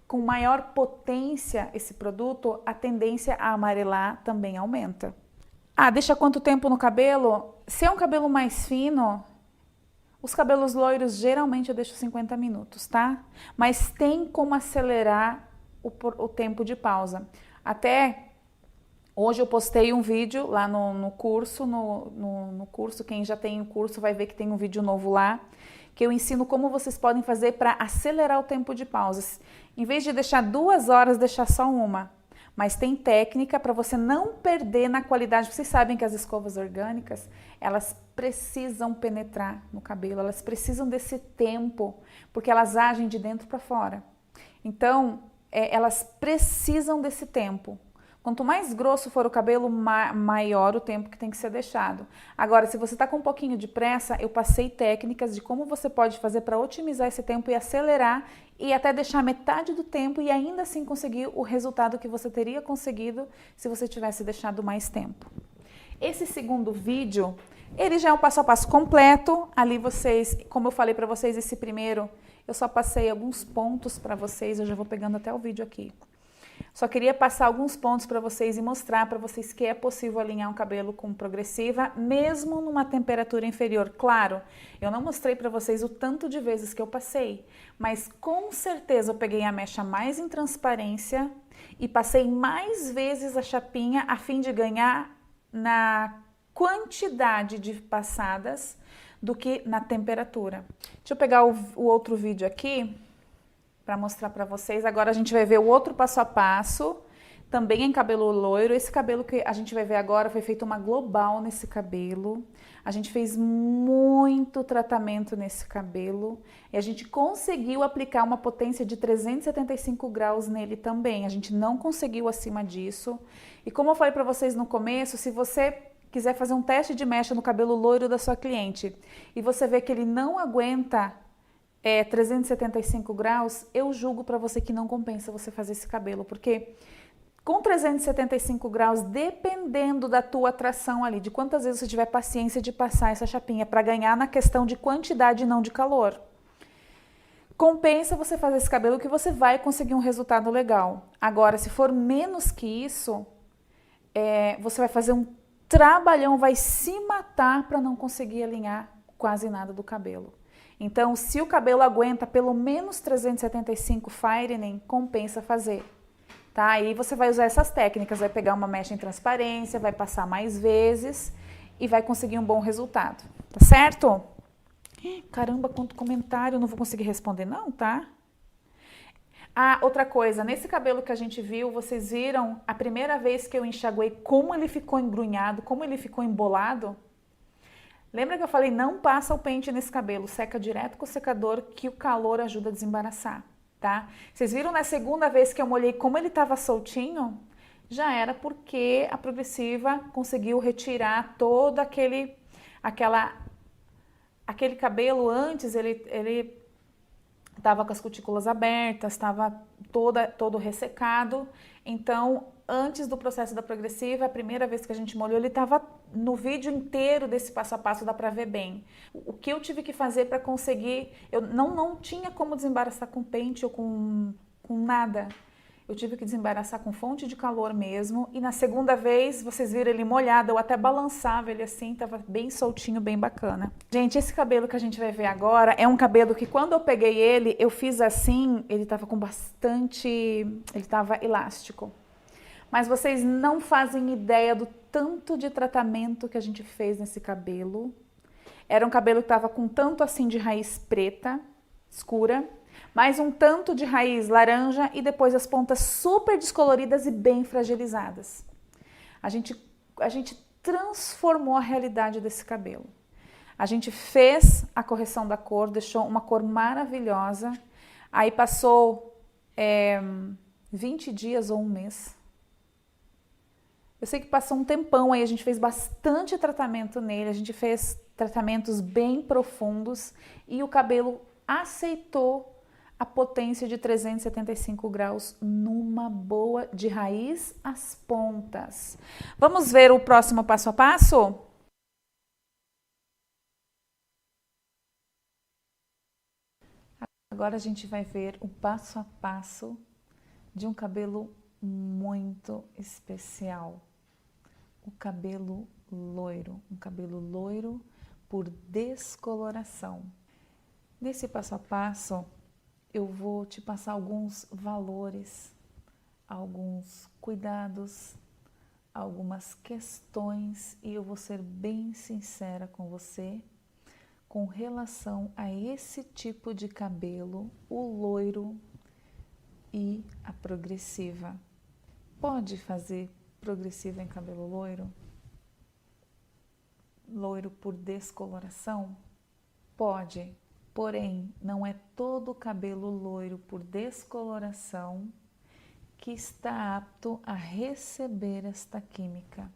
com maior potência, esse produto, a tendência a amarelar também aumenta. Deixa quanto tempo no cabelo? Se é um cabelo mais fino, os cabelos loiros geralmente eu deixo 50 minutos, tá? Mas tem como acelerar o tempo de pausa. Até hoje eu postei um vídeo lá no curso, no curso, quem já tem o curso vai ver que tem um vídeo novo lá, que eu ensino como vocês podem fazer para acelerar o tempo de pausas. Em vez de deixar 2 horas, deixar só 1. Mas tem técnica para você não perder na qualidade. Vocês sabem que as escovas orgânicas, elas precisam penetrar no cabelo, elas precisam desse tempo, porque elas agem de dentro para fora. Então, elas precisam desse tempo. Quanto mais grosso for o cabelo, maior o tempo que tem que ser deixado. Agora, se você está com um pouquinho de pressa, eu passei técnicas de como você pode fazer para otimizar esse tempo e acelerar e até deixar metade do tempo e ainda assim conseguir o resultado que você teria conseguido se você tivesse deixado mais tempo. Esse segundo vídeo, ele já é um passo a passo completo. Ali vocês, como eu falei para vocês, esse primeiro, eu só passei alguns pontos para vocês, eu já vou pegando até o vídeo aqui. Só queria passar alguns pontos para vocês e mostrar para vocês que é possível alinhar um cabelo com progressiva, mesmo numa temperatura inferior. Claro, eu não mostrei para vocês o tanto de vezes que eu passei, mas com certeza eu peguei a mecha mais em transparência e passei mais vezes a chapinha a fim de ganhar na quantidade de passadas do que na temperatura. Deixa eu pegar o outro vídeo aqui para mostrar para vocês. Agora a gente vai ver o outro passo a passo, também em cabelo loiro. Esse cabelo que a gente vai ver agora foi feito uma global nesse cabelo. A gente fez muito tratamento nesse cabelo e a gente conseguiu aplicar uma potência de 375 graus nele também. A gente não conseguiu acima disso. E como eu falei para vocês no começo, se você quiser fazer um teste de mecha no cabelo loiro da sua cliente e você vê que ele não aguenta 375 graus, eu julgo para você que não compensa você fazer esse cabelo, porque com 375 graus, dependendo da tua atração ali, de quantas vezes você tiver paciência de passar essa chapinha para ganhar na questão de quantidade e não de calor, compensa você fazer esse cabelo que você vai conseguir um resultado legal. Agora, se for menos que isso, você vai fazer um trabalhão, vai se matar para não conseguir alinhar quase nada do cabelo. Então, se o cabelo aguenta pelo menos 375 Fahrenheit, compensa fazer, tá? Aí você vai usar essas técnicas, vai pegar uma mecha em transparência, vai passar mais vezes e vai conseguir um bom resultado, tá certo? Caramba, quanto comentário, eu não vou conseguir responder não, tá? Outra coisa, nesse cabelo que a gente viu, vocês viram a primeira vez que eu enxaguei como ele ficou embrunhado, como ele ficou embolado? Lembra que eu falei, não passa o pente nesse cabelo, seca direto com o secador que o calor ajuda a desembaraçar, tá? Vocês viram na segunda vez que eu molhei como ele estava soltinho? Já era porque a progressiva conseguiu retirar todo aquele cabelo antes, ele estava com as cutículas abertas, estava todo ressecado, então antes do processo da progressiva, a primeira vez que a gente molhou, ele estava no vídeo inteiro desse passo a passo, dá para ver bem. O que eu tive que fazer para conseguir, eu não tinha como desembaraçar com pente ou com nada. Eu tive que desembaraçar com fonte de calor mesmo, e na segunda vez, vocês viram ele molhado, eu até balançava ele assim, estava bem soltinho, bem bacana. Gente, esse cabelo que a gente vai ver agora é um cabelo que quando eu peguei ele, eu fiz assim, ele estava com bastante, ele estava elástico. Mas vocês não fazem ideia do tanto de tratamento que a gente fez nesse cabelo. Era um cabelo que estava com tanto assim de raiz preta, escura, mais um tanto de raiz laranja e depois as pontas super descoloridas e bem fragilizadas. A gente transformou a realidade desse cabelo. A gente fez a correção da cor, deixou uma cor maravilhosa. Aí passou 20 dias ou um mês. Eu sei que passou um tempão aí, a gente fez bastante tratamento nele, a gente fez tratamentos bem profundos e o cabelo aceitou a potência de 375 graus numa boa, de raiz às pontas. Vamos ver o próximo passo a passo? Agora a gente vai ver o passo a passo de um cabelo muito especial. O cabelo loiro, um cabelo loiro por descoloração. Nesse passo a passo, eu vou te passar alguns valores, alguns cuidados, algumas questões e eu vou ser bem sincera com você com relação a esse tipo de cabelo, o loiro e a progressiva. Pode fazer progressiva em cabelo loiro? Loiro por descoloração? Pode, porém não é todo cabelo loiro por descoloração que está apto a receber esta química.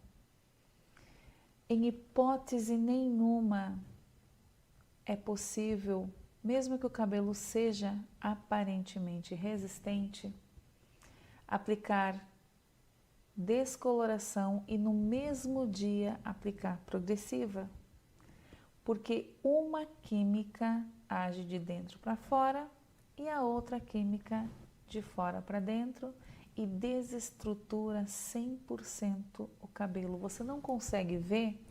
Em hipótese nenhuma é possível, mesmo que o cabelo seja aparentemente resistente, aplicar descoloração e no mesmo dia aplicar progressiva, porque uma química age de dentro para fora e a outra química de fora para dentro e desestrutura 100% o cabelo. Você não consegue ver,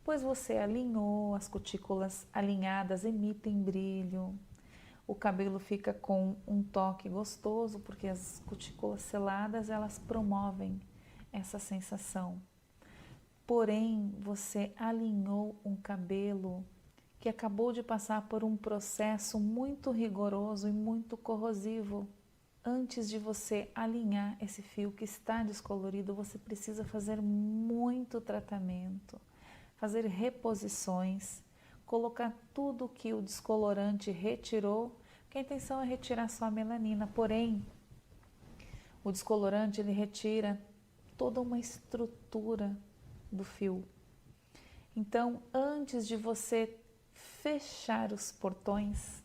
pois você alinhou, as cutículas alinhadas emitem brilho, o cabelo fica com um toque gostoso, porque as cutículas seladas, elas promovem essa sensação. Porém, você alinhou um cabelo que acabou de passar por um processo muito rigoroso e muito corrosivo. Antes de você alinhar esse fio que está descolorido, você precisa fazer muito tratamento, fazer reposições, colocar tudo que o descolorante retirou, porque a intenção é retirar só a melanina, porém, o descolorante ele retira toda uma estrutura do fio. Então, antes de você fechar os portões,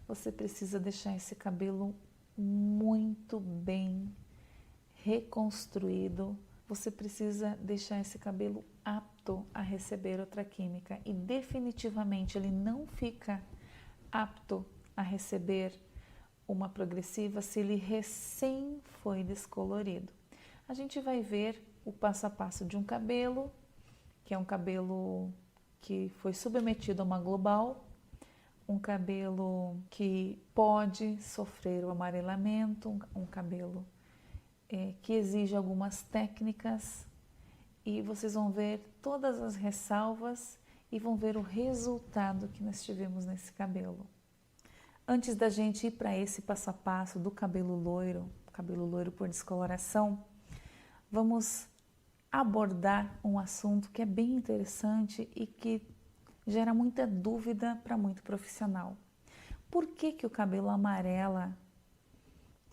você precisa deixar esse cabelo muito bem reconstruído. Você precisa deixar esse cabelo apto a receber outra química e definitivamente ele não fica apto a receber uma progressiva se ele recém foi descolorido. A gente vai ver o passo a passo de um cabelo, que é um cabelo que foi submetido a uma global, um cabelo que pode sofrer o amarelamento, um cabelo que exige algumas técnicas e vocês vão ver todas as ressalvas e vão ver o resultado que nós tivemos nesse cabelo. Antes da gente ir para esse passo a passo do cabelo loiro por descoloração, vamos abordar um assunto que é bem interessante e que gera muita dúvida para muito profissional. Por que o cabelo amarela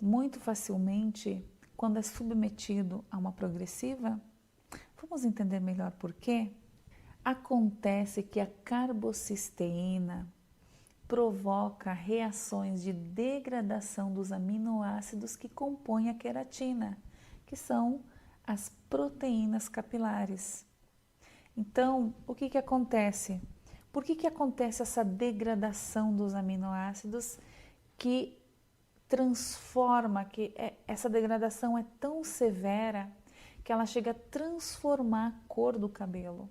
muito facilmente quando é submetido a uma progressiva? Vamos entender melhor por quê? Acontece que a carbocisteína provoca reações de degradação dos aminoácidos que compõem a queratina, que são as proteínas capilares. Então, o que acontece? Por que acontece essa degradação dos aminoácidos que transforma, essa degradação é tão severa que ela chega a transformar a cor do cabelo?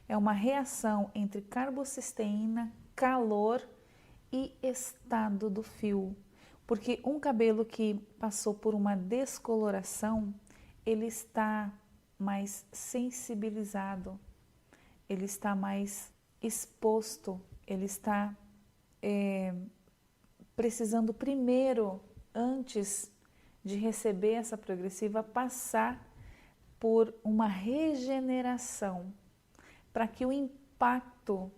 É uma reação entre carbocisteína, calor e estado do fio. Porque um cabelo que passou por uma descoloração, ele está mais sensibilizado, ele está mais exposto, ele está precisando primeiro, antes de receber essa progressiva, passar por uma regeneração, para que o impacto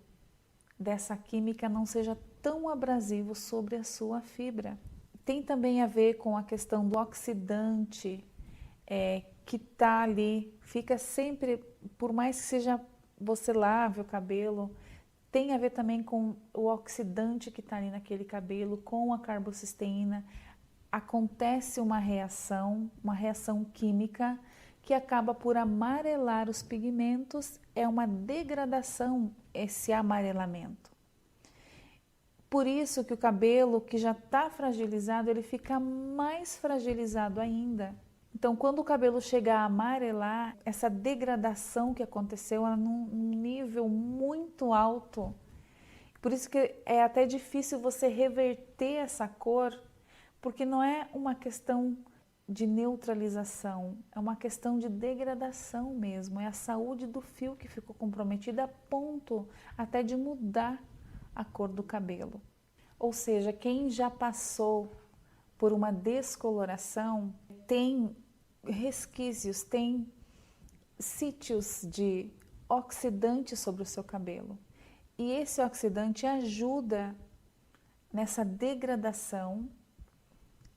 dessa química não seja tão abrasivo sobre a sua fibra. Tem também a ver com a questão do oxidante, que está ali, fica sempre, por mais que seja você lave o cabelo, Tem a ver também com o oxidante que está ali naquele cabelo, com a carbocisteína. Acontece uma reação química que acaba por amarelar os pigmentos, é uma degradação esse amarelamento. Por isso que o cabelo que já está fragilizado, ele fica mais fragilizado ainda. Então, quando o cabelo chega a amarelar, essa degradação que aconteceu é num nível muito alto. Por isso que é até difícil você reverter essa cor, porque não é uma questão de neutralização, é uma questão de degradação mesmo. É a saúde do fio que ficou comprometida a ponto até de mudar a cor do cabelo. Ou seja, quem já passou por uma descoloração tem resquícios, tem sítios de oxidante sobre o seu cabelo. E esse oxidante ajuda nessa degradação,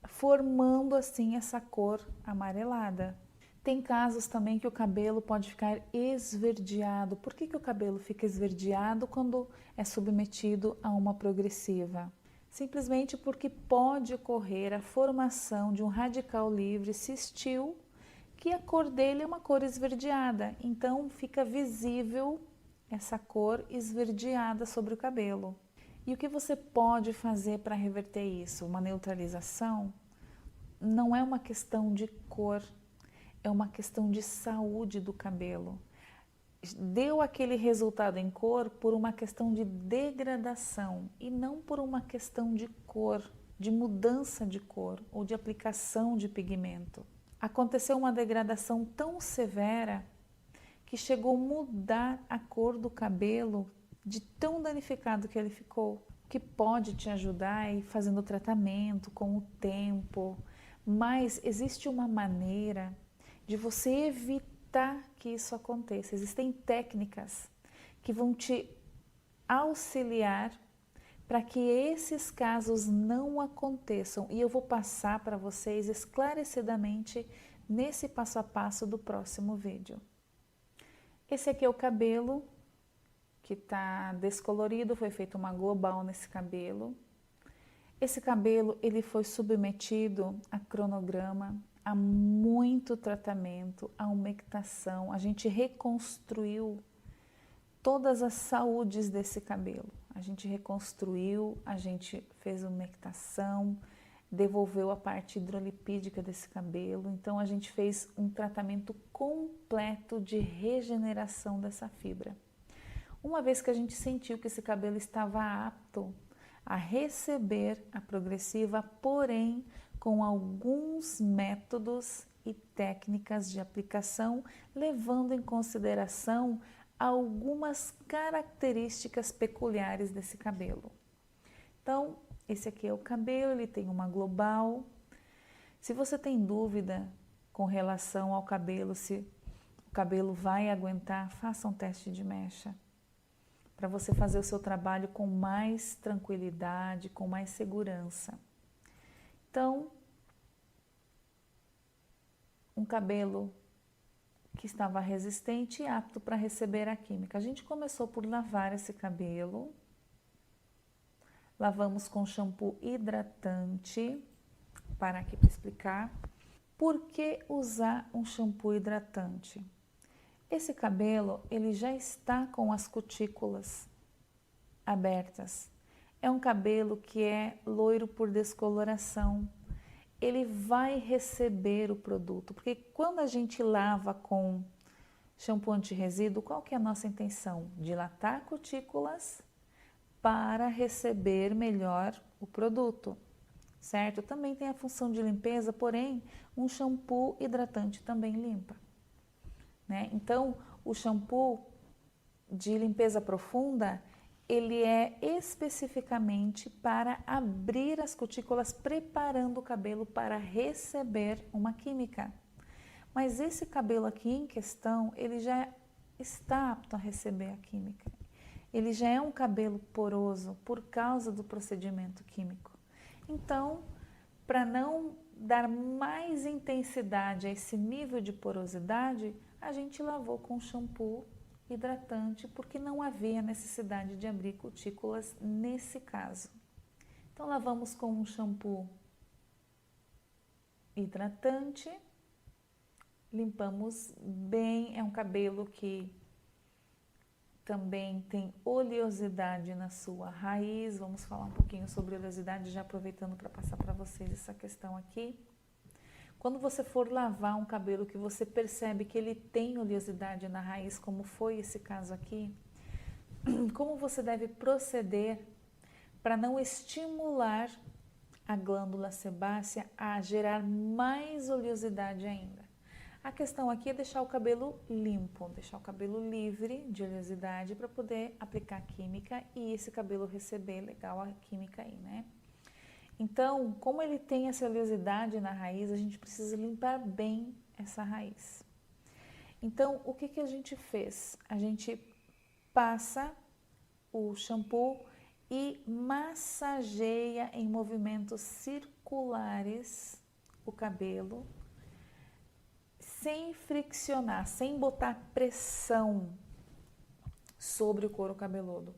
formando assim essa cor amarelada. Tem casos também que o cabelo pode ficar esverdeado. Por que o cabelo fica esverdeado quando é submetido a uma progressiva? Simplesmente porque pode ocorrer a formação de um radical livre cistil, que a cor dele é uma cor esverdeada. Então fica visível essa cor esverdeada sobre o cabelo. E o que você pode fazer para reverter isso? Uma neutralização não é uma questão de cor, é uma questão de saúde do cabelo. Deu aquele resultado em cor por uma questão de degradação e não por uma questão de cor, de mudança de cor ou de aplicação de pigmento. Aconteceu uma degradação tão severa que chegou a mudar a cor do cabelo de tão danificado que ele ficou, que pode te ajudar a ir fazendo o tratamento com o tempo, mas existe uma maneira de você evitar que isso aconteça. Existem técnicas que vão te auxiliar para que esses casos não aconteçam, e eu vou passar para vocês esclarecidamente nesse passo a passo do próximo vídeo. Esse aqui é o cabelo que está descolorido, foi feita uma global nesse cabelo. Esse cabelo ele foi submetido a cronograma, a muito tratamento, a umectação. A gente reconstruiu todas as saúdes desse cabelo. A gente reconstruiu, a gente fez umectação, devolveu a parte hidrolipídica desse cabelo. Então a gente fez um tratamento completo de regeneração dessa fibra. Uma vez que a gente sentiu que esse cabelo estava apto a receber a progressiva, porém com alguns métodos e técnicas de aplicação, levando em consideração algumas características peculiares desse cabelo. Então, esse aqui é o cabelo, ele tem uma global. Se você tem dúvida com relação ao cabelo, se o cabelo vai aguentar, faça um teste de mecha, para você fazer o seu trabalho com mais tranquilidade, com mais segurança. Então, um cabelo que estava resistente e apto para receber a química. A gente começou por lavar esse cabelo, lavamos com shampoo hidratante. Parar aqui para explicar. Por que usar um shampoo hidratante? Esse cabelo, ele já está com as cutículas abertas. É um cabelo que é loiro por descoloração. Ele vai receber o produto, porque quando a gente lava com shampoo anti-resíduo, qual que é a nossa intenção? Dilatar cutículas para receber melhor o produto, certo? Também tem a função de limpeza, porém, um shampoo hidratante também limpa, né? Então, o shampoo de limpeza profunda, ele é especificamente para abrir as cutículas, preparando o cabelo para receber uma química. Mas esse cabelo aqui em questão, ele já está apto a receber a química. Ele já é um cabelo poroso por causa do procedimento químico. Então, para não dar mais intensidade a esse nível de porosidade, a gente lavou com shampoo hidratante, porque não havia necessidade de abrir cutículas nesse caso. Então, lavamos com um shampoo hidratante, limpamos bem. É um cabelo que também tem oleosidade na sua raiz. Vamos falar um pouquinho sobre oleosidade, já aproveitando para passar para vocês essa questão aqui. Quando você for lavar um cabelo que você percebe que ele tem oleosidade na raiz, como foi esse caso aqui, como você deve proceder para não estimular a glândula sebácea a gerar mais oleosidade ainda? A questão aqui é deixar o cabelo limpo, deixar o cabelo livre de oleosidade para poder aplicar a química e esse cabelo receber legal a química aí, né? Então, como ele tem essa oleosidade na raiz, a gente precisa limpar bem essa raiz. Então, o que a gente fez? A gente passa o shampoo e massageia em movimentos circulares o cabelo, sem friccionar, sem botar pressão sobre o couro cabeludo.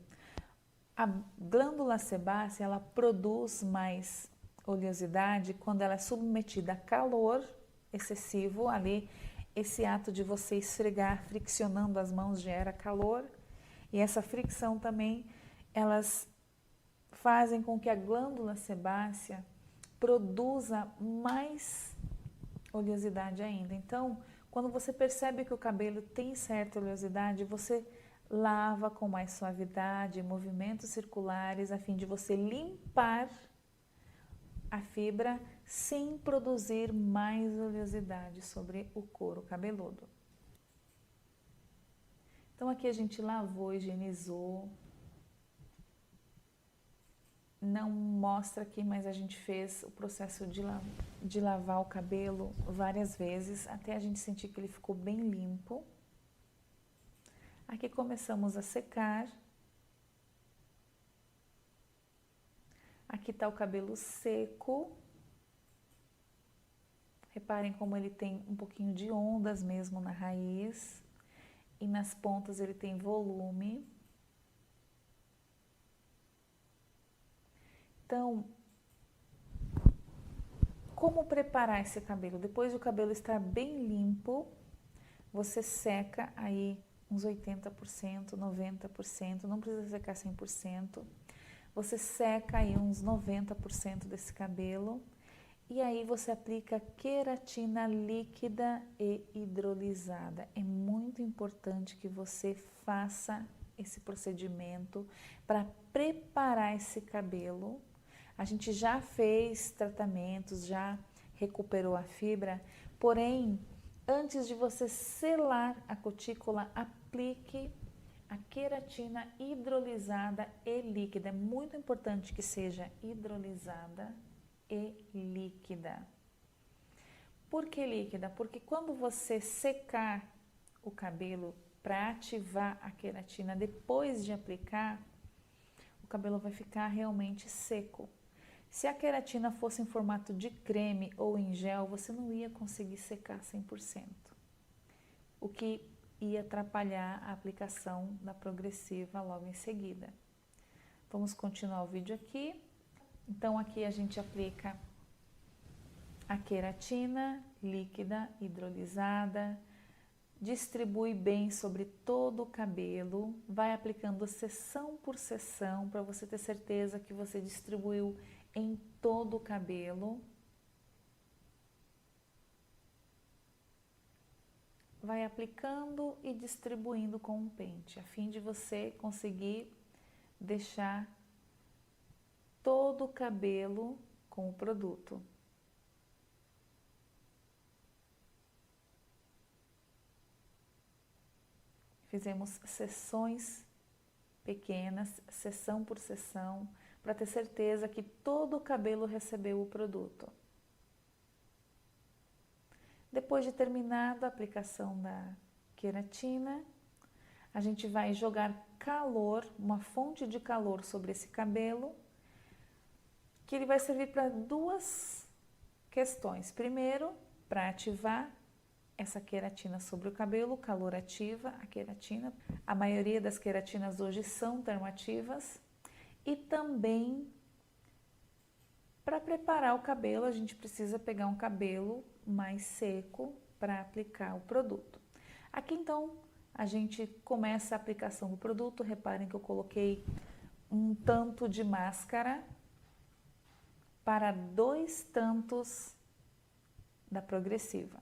A glândula sebácea, ela produz mais oleosidade quando ela é submetida a calor excessivo. Ali, esse ato de você esfregar, friccionando as mãos, gera calor. E essa fricção também, elas fazem com que a glândula sebácea produza mais oleosidade ainda. Então, quando você percebe que o cabelo tem certa oleosidade, você lava com mais suavidade, movimentos circulares, a fim de você limpar a fibra sem produzir mais oleosidade sobre o couro cabeludo. Então, aqui a gente lavou, higienizou. Não mostra aqui, mas a gente fez o processo de lavar o cabelo várias vezes, até a gente sentir que ele ficou bem limpo. Aqui começamos a secar. Aqui está o cabelo seco. Reparem como ele tem um pouquinho de ondas mesmo na raiz. E nas pontas ele tem volume. Então, como preparar esse cabelo? Depois do cabelo estar bem limpo, você seca aí uns 80%, 90%, não precisa secar 100%. Você seca aí uns 90% desse cabelo e aí você aplica queratina líquida e hidrolisada. É muito importante que você faça esse procedimento para preparar esse cabelo. A gente já fez tratamentos, já recuperou a fibra, porém, antes de você selar a cutícula, aplique a queratina hidrolisada e líquida. É muito importante que seja hidrolisada e líquida. Por que líquida? Porque quando você secar o cabelo para ativar a queratina depois de aplicar, o cabelo vai ficar realmente seco. Se a queratina fosse em formato de creme ou em gel, você não ia conseguir secar 100%, o que ia atrapalhar a aplicação da progressiva logo em seguida. Vamos continuar o vídeo aqui. Então, aqui a gente aplica a queratina líquida, hidrolisada, distribui bem sobre todo o cabelo, vai aplicando seção por seção para você ter certeza que você distribuiu em todo o cabelo. Vai aplicando e distribuindo com um pente, a fim de você conseguir deixar todo o cabelo com o produto. Fizemos seções pequenas, seção por seção, para ter certeza que todo o cabelo recebeu o produto. Depois de terminada a aplicação da queratina, a gente vai jogar calor, uma fonte de calor sobre esse cabelo, que ele vai servir para duas questões. Primeiro, para ativar essa queratina sobre o cabelo, o calor ativa a queratina. A maioria das queratinas hoje são termoativas. E também, para preparar o cabelo, a gente precisa pegar um cabelo mais seco para aplicar o produto. Aqui então a gente começa a aplicação do produto. Reparem que eu coloquei um tanto de máscara para 2 tantos da progressiva.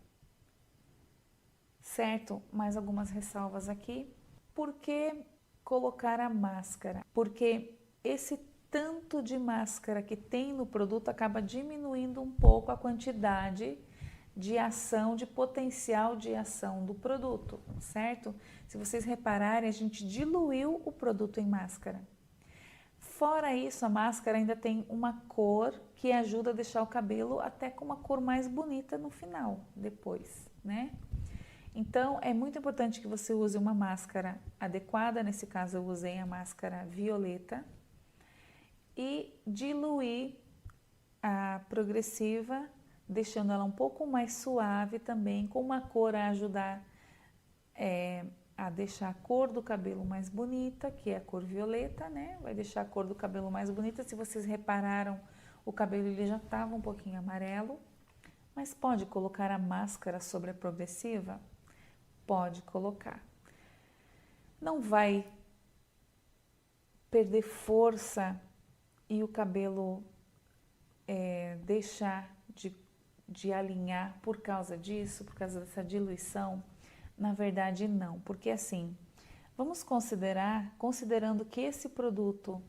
Certo? Mais algumas ressalvas aqui. Por que colocar a máscara? Porque esse tanto de máscara que tem no produto acaba diminuindo um pouco a quantidade de ação, de potencial de ação do produto, certo? Se vocês repararem, a gente diluiu o produto em máscara. Fora isso, a máscara ainda tem uma cor que ajuda a deixar o cabelo até com uma cor mais bonita no final, depois, né? Então, é muito importante que você use uma máscara adequada. Nesse caso, eu usei a máscara violeta. E diluir a progressiva, deixando ela um pouco mais suave também, com uma cor a ajudar a deixar a cor do cabelo mais bonita, que é a cor violeta, né? Vai deixar a cor do cabelo mais bonita. Se vocês repararam, o cabelo ele já estava um pouquinho amarelo, mas pode colocar a máscara sobre a progressiva? Pode colocar. Não vai perder força e o cabelo deixar de alinhar por causa disso, por causa dessa diluição? Na verdade, não, porque assim, vamos considerando que esse produto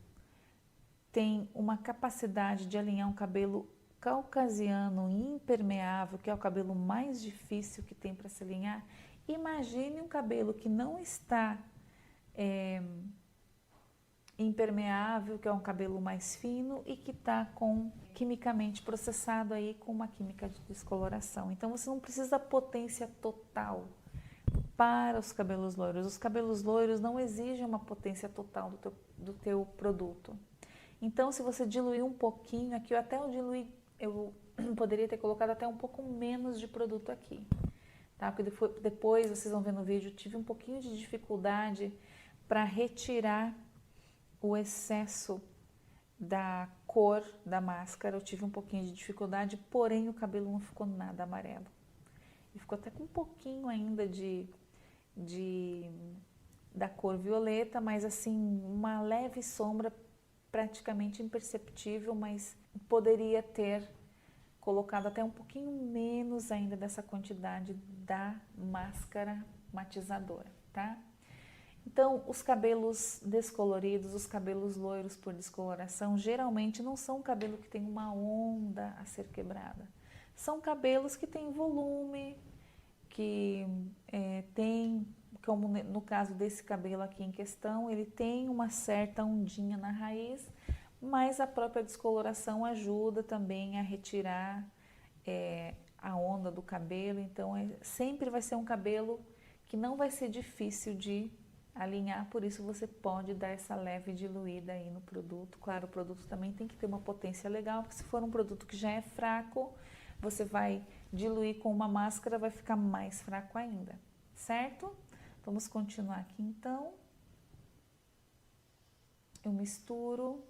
tem uma capacidade de alinhar um cabelo caucasiano impermeável, que é o cabelo mais difícil que tem para se alinhar. Imagine um cabelo que não está impermeável, que é um cabelo mais fino e que está quimicamente processado aí com uma química de descoloração. Então você não precisa da potência total para os cabelos loiros. Os cabelos loiros não exigem uma potência total do teu produto. Então, se você diluir um pouquinho aqui, eu poderia ter colocado até um pouco menos de produto aqui, tá? Porque depois vocês vão ver no vídeo, eu tive um pouquinho de dificuldade para retirar o excesso da cor da máscara. Eu tive um pouquinho de dificuldade, porém o cabelo não ficou nada amarelo. E ficou até com um pouquinho ainda da cor violeta, mas assim, uma leve sombra praticamente imperceptível, mas poderia ter colocado até um pouquinho menos ainda dessa quantidade da máscara matizadora, tá? Então, os cabelos descoloridos, os cabelos loiros por descoloração, geralmente não são um cabelo que tem uma onda a ser quebrada. São cabelos que têm volume, que tem, como no caso desse cabelo aqui em questão, ele tem uma certa ondinha na raiz, mas a própria descoloração ajuda também a retirar a onda do cabelo. Então, sempre vai ser um cabelo que não vai ser difícil de alinhar, por isso você pode dar essa leve diluída aí no produto. Claro, o produto também tem que ter uma potência legal, porque se for um produto que já é fraco, você vai diluir com uma máscara, vai ficar mais fraco ainda, certo? Vamos continuar aqui então. Eu misturo.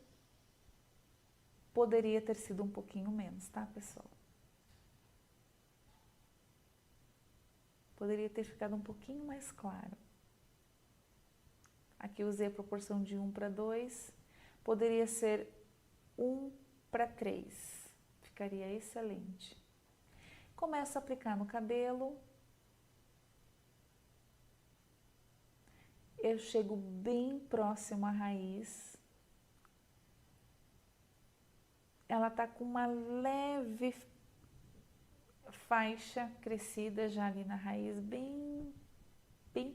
Poderia ter sido um pouquinho menos, tá, pessoal? Poderia ter ficado um pouquinho mais claro. Aqui eu usei a proporção de 1:2. Poderia ser 1:3. Ficaria excelente. Começo a aplicar no cabelo. Eu chego bem próximo à raiz. Ela tá com uma leve faixa crescida já ali na raiz, bem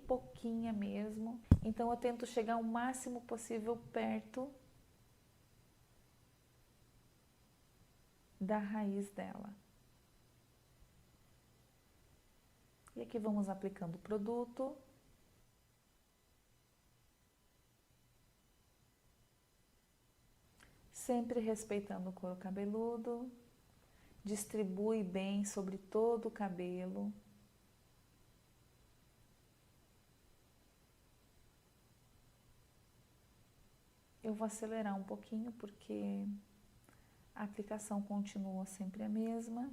pouquinha mesmo. Então eu tento chegar o máximo possível perto da raiz dela. E aqui vamos aplicando o produto. Sempre respeitando o couro cabeludo. Distribui bem sobre todo o cabelo. eu vou acelerar um pouquinho porque a aplicação continua sempre a mesma.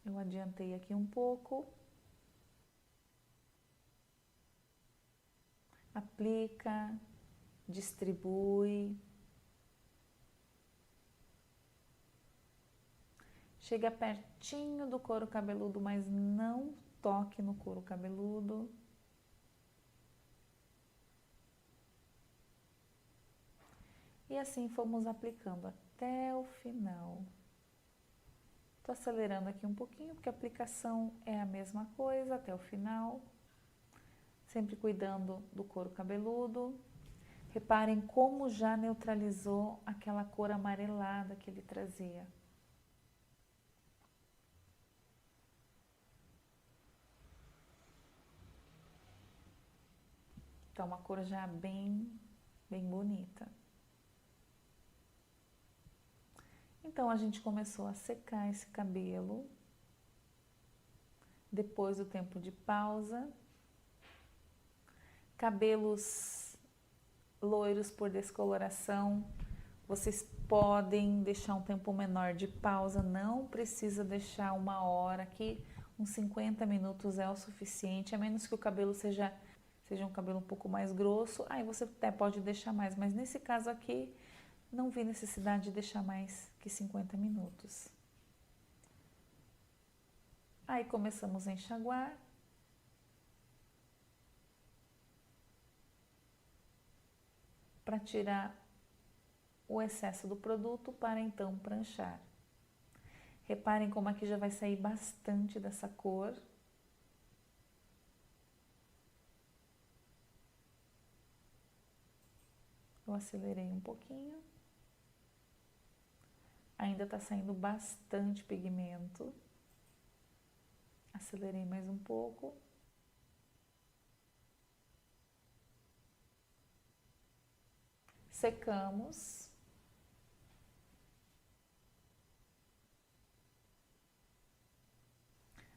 Eu adiantei aqui um pouco. Aplica, distribui. Chega pertinho do couro cabeludo, mas não toque no couro cabeludo. E assim fomos aplicando até o final. Estou acelerando aqui um pouquinho, porque a aplicação é a mesma coisa até o final. Sempre cuidando do couro cabeludo. Reparem como já neutralizou aquela cor amarelada que ele trazia. Então, uma cor já bem bonita. Então, a gente começou a secar esse cabelo. Depois do tempo de pausa. Cabelos loiros por descoloração, vocês podem deixar um tempo menor de pausa, não precisa deixar 1 hora aqui, uns 50 minutos é o suficiente, a menos que o cabelo seja um cabelo um pouco mais grosso, aí você até pode deixar mais, mas nesse caso aqui, não vi necessidade de deixar mais que 50 minutos. Aí começamos a enxaguar. Para tirar o excesso do produto, para então pranchar. Reparem como aqui já vai sair bastante dessa cor. Eu acelerei um pouquinho. Ainda está saindo bastante pigmento. Acelerei mais um pouco. Secamos.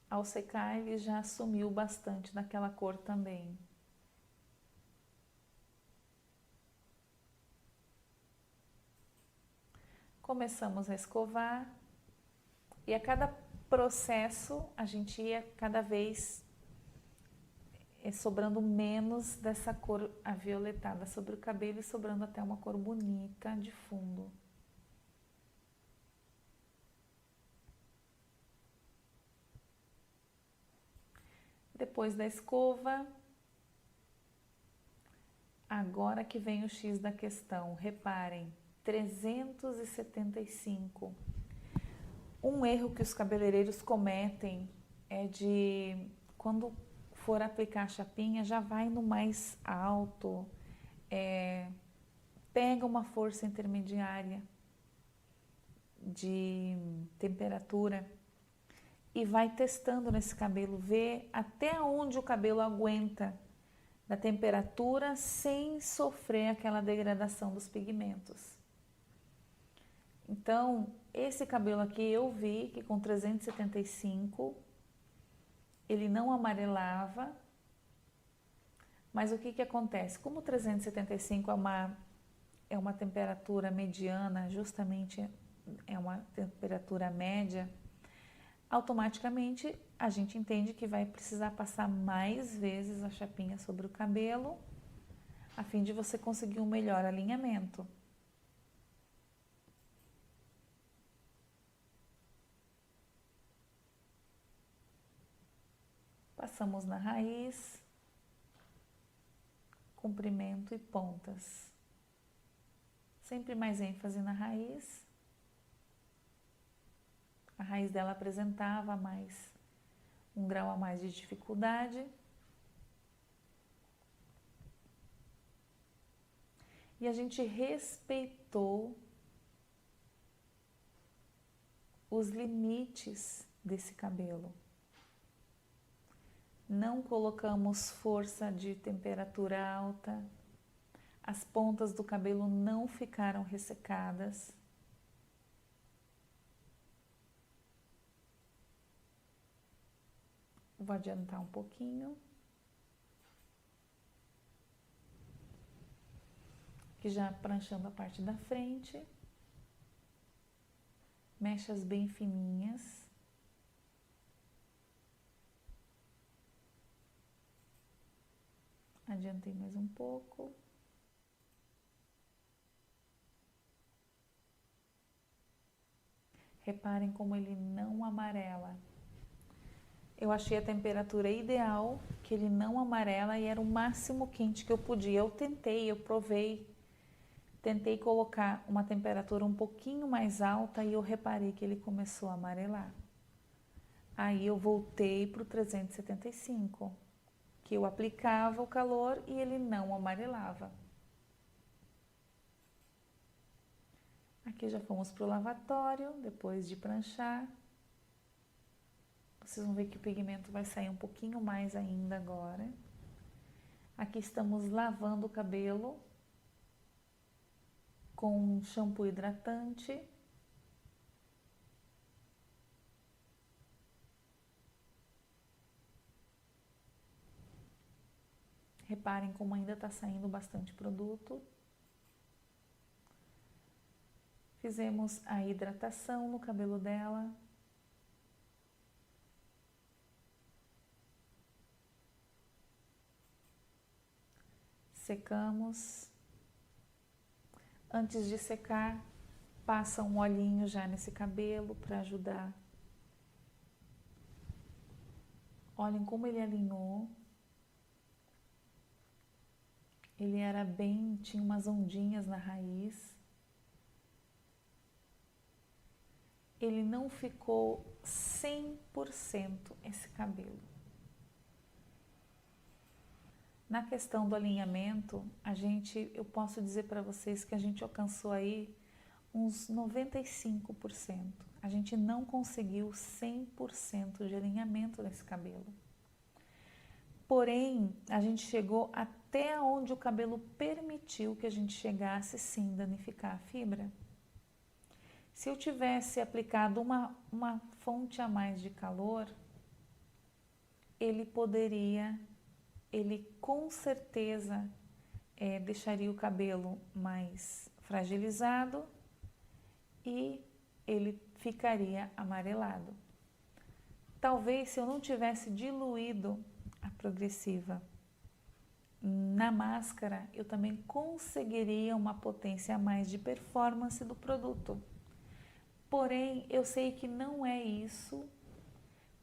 Ao secar, ele já assumiu bastante daquela cor também. Começamos a escovar e a cada processo a gente ia cada vez sobrando menos dessa cor avioletada sobre o cabelo e sobrando até uma cor bonita de fundo. Depois da escova, agora que vem o X da questão, reparem, 375. Um erro que os cabeleireiros cometem é de, quando for aplicar a chapinha, já vai no mais alto, pega uma força intermediária de temperatura e vai testando nesse cabelo, vê até onde o cabelo aguenta da temperatura sem sofrer aquela degradação dos pigmentos. Então, esse cabelo aqui eu vi que com 375 ele não amarelava, mas o que que acontece? Como 375 é uma temperatura mediana, justamente é uma temperatura média, automaticamente a gente entende que vai precisar passar mais vezes a chapinha sobre o cabelo, a fim de você conseguir um melhor alinhamento. Passamos na raiz, comprimento e pontas. Sempre mais ênfase na raiz. A raiz dela apresentava um grau a mais de dificuldade. E a gente respeitou os limites desse cabelo. Não colocamos força de temperatura alta, as pontas do cabelo não ficaram ressecadas. Vou adiantar um pouquinho. que já pranchando a parte da frente, mechas bem fininhas. Adiantei mais um pouco. Reparem como ele não amarela. Eu achei a temperatura ideal, que ele não amarela e era o máximo quente que eu podia. Eu tentei, eu provei, tentei colocar uma temperatura um pouquinho mais alta e eu reparei que ele começou a amarelar. Aí eu voltei para o 375, que eu aplicava o calor e ele não amarelava. Aqui já fomos para o lavatório, depois de pranchar. Vocês vão ver que o pigmento vai sair um pouquinho mais ainda agora. Aqui estamos lavando o cabelo com shampoo hidratante. Reparem como ainda está saindo bastante produto. Fizemos a hidratação no cabelo dela. Secamos. Antes de secar, passa um olhinho já nesse cabelo para ajudar. Olhem como ele alinhou. Ele era bem, tinha umas ondinhas na raiz. Ele não ficou 100% esse cabelo. Na questão do alinhamento, eu posso dizer para vocês que a gente alcançou aí uns 95%. A gente não conseguiu 100% de alinhamento nesse cabelo. Porém, a gente chegou até onde o cabelo permitiu que a gente chegasse sem danificar a fibra. Se eu tivesse aplicado uma fonte a mais de calor, ele com certeza deixaria o cabelo mais fragilizado e ele ficaria amarelado. Talvez se eu não tivesse diluído a progressiva na máscara, eu também conseguiria uma potência a mais de performance do produto. Porém, eu sei que não é isso,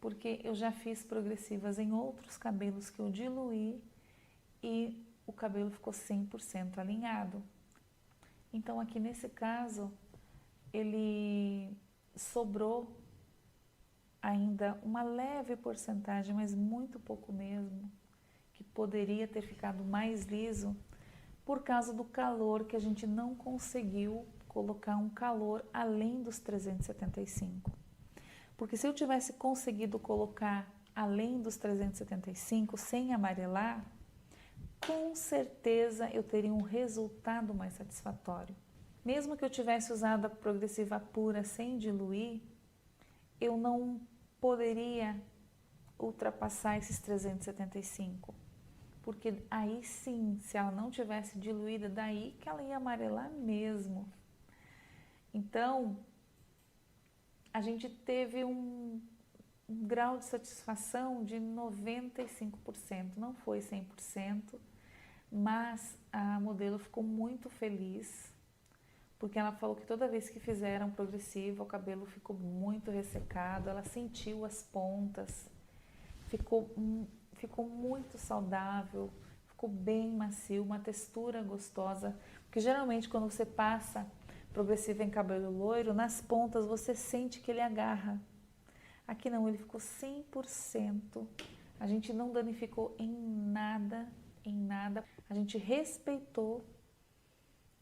porque eu já fiz progressivas em outros cabelos que eu diluí e o cabelo ficou 100% alinhado. Então, aqui nesse caso, ele sobrou ainda uma leve porcentagem, mas muito pouco mesmo, que poderia ter ficado mais liso por causa do calor, que a gente não conseguiu colocar um calor além dos 375. Porque se eu tivesse conseguido colocar além dos 375 sem amarelar, com certeza eu teria um resultado mais satisfatório. Mesmo que eu tivesse usado a progressiva pura sem diluir, eu não poderia ultrapassar esses 375. Porque aí sim, se ela não tivesse diluída, daí que ela ia amarelar mesmo. Então, a gente teve um grau de satisfação de 95%, não foi 100%, mas a modelo ficou muito feliz, porque ela falou que toda vez que fizeram progressiva, o cabelo ficou muito ressecado, ela sentiu as pontas, ficou muito saudável, ficou bem macio, uma textura gostosa, porque geralmente quando você passa progressiva em cabelo loiro, nas pontas você sente que ele agarra. Aqui não, ele ficou 100%, a gente não danificou em nada, a gente respeitou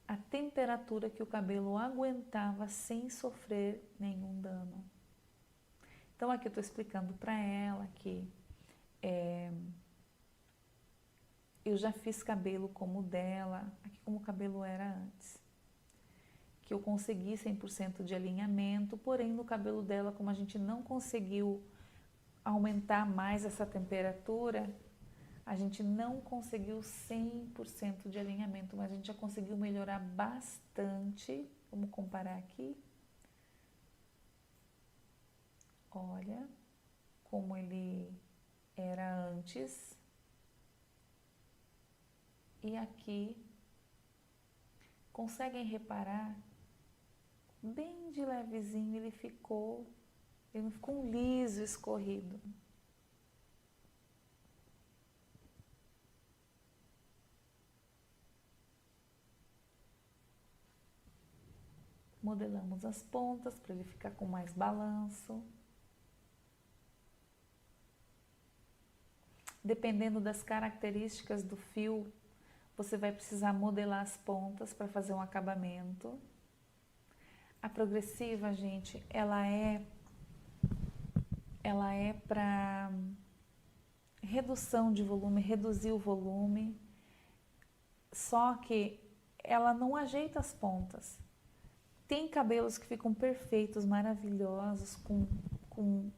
a temperatura que o cabelo aguentava sem sofrer nenhum dano. Então aqui eu estou explicando para ela que eu já fiz cabelo como o dela, aqui como o cabelo era antes. Que eu consegui 100% de alinhamento, porém no cabelo dela, como a gente não conseguiu aumentar mais essa temperatura, A gente não conseguiu 100% de alinhamento, mas a gente já conseguiu melhorar bastante. Vamos comparar aqui. Olha como ele era antes. E aqui, conseguem reparar? Bem de levezinho ele não ficou um liso escorrido. Modelamos as pontas para ele ficar com mais balanço. Dependendo das características do fio, você vai precisar modelar as pontas para fazer um acabamento. A progressiva, gente, ela é para redução de volume, reduzir o volume, só que ela não ajeita as pontas. Tem cabelos que ficam perfeitos, maravilhosos, com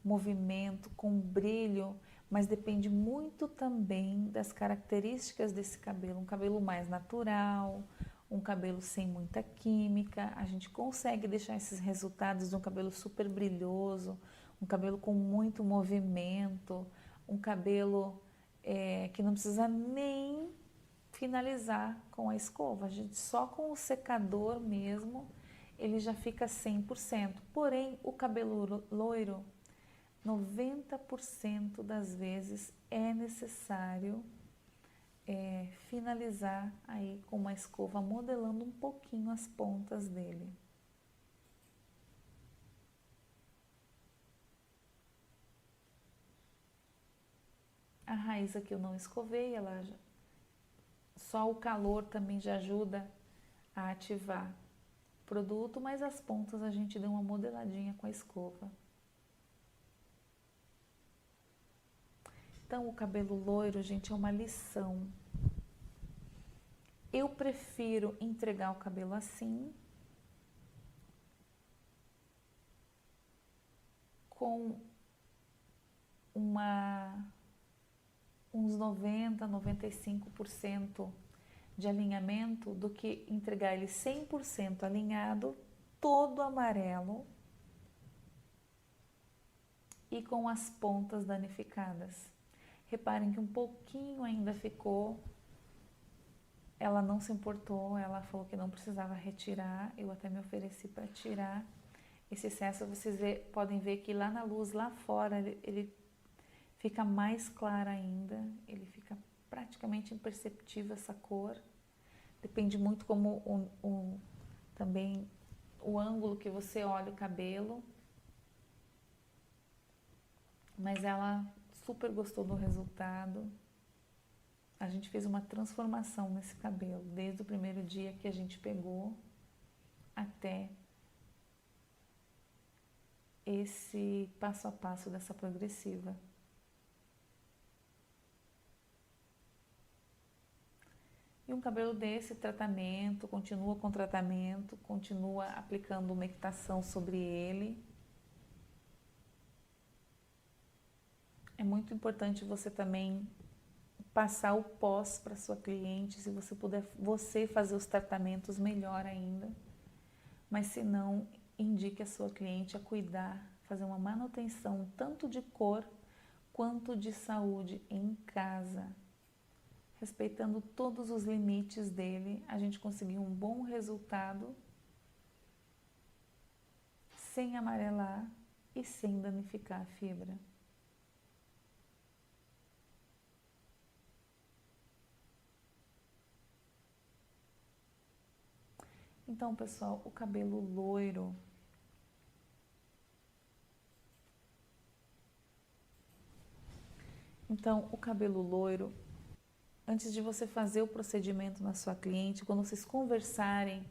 movimento, com brilho, mas depende muito também das características desse cabelo. Um cabelo mais natural, um cabelo sem muita química, a gente consegue deixar esses resultados de um cabelo super brilhoso, um cabelo com muito movimento, um cabelo que não precisa nem finalizar com a escova, a gente só com o secador mesmo, ele já fica 100%. Porém, o cabelo loiro, 90% das vezes é necessário finalizar aí com uma escova, modelando um pouquinho as pontas dele. A raiz aqui eu não escovei, só o calor também já ajuda a ativar o produto, mas as pontas a gente deu uma modeladinha com a escova. Então, o cabelo loiro, gente, é uma lição. Eu prefiro entregar o cabelo assim, com uns 90, 95% de alinhamento, do que entregar ele 100% alinhado, todo amarelo e com as pontas danificadas. Reparem que um pouquinho ainda ficou, ela não se importou, ela falou que não precisava retirar, eu até me ofereci para tirar esse excesso. Vocês podem ver que lá na luz, lá fora, ele fica mais claro ainda, ele fica praticamente imperceptível essa cor. Depende muito como também o ângulo que você olha o cabelo. Mas ela super gostou do resultado. A gente fez uma transformação nesse cabelo, desde o primeiro dia que a gente pegou até esse passo a passo dessa progressiva. E um cabelo desse tratamento, continua com tratamento, continua aplicando umectação sobre ele. É muito importante você também passar o pós para sua cliente, se você puder você fazer os tratamentos, melhor ainda. Mas se não, indique a sua cliente a cuidar, fazer uma manutenção tanto de cor quanto de saúde em casa. Respeitando todos os limites dele, a gente conseguiu um bom resultado sem amarelar e sem danificar a fibra. Então, pessoal, o cabelo loiro antes de você fazer o procedimento na sua cliente, quando vocês conversarem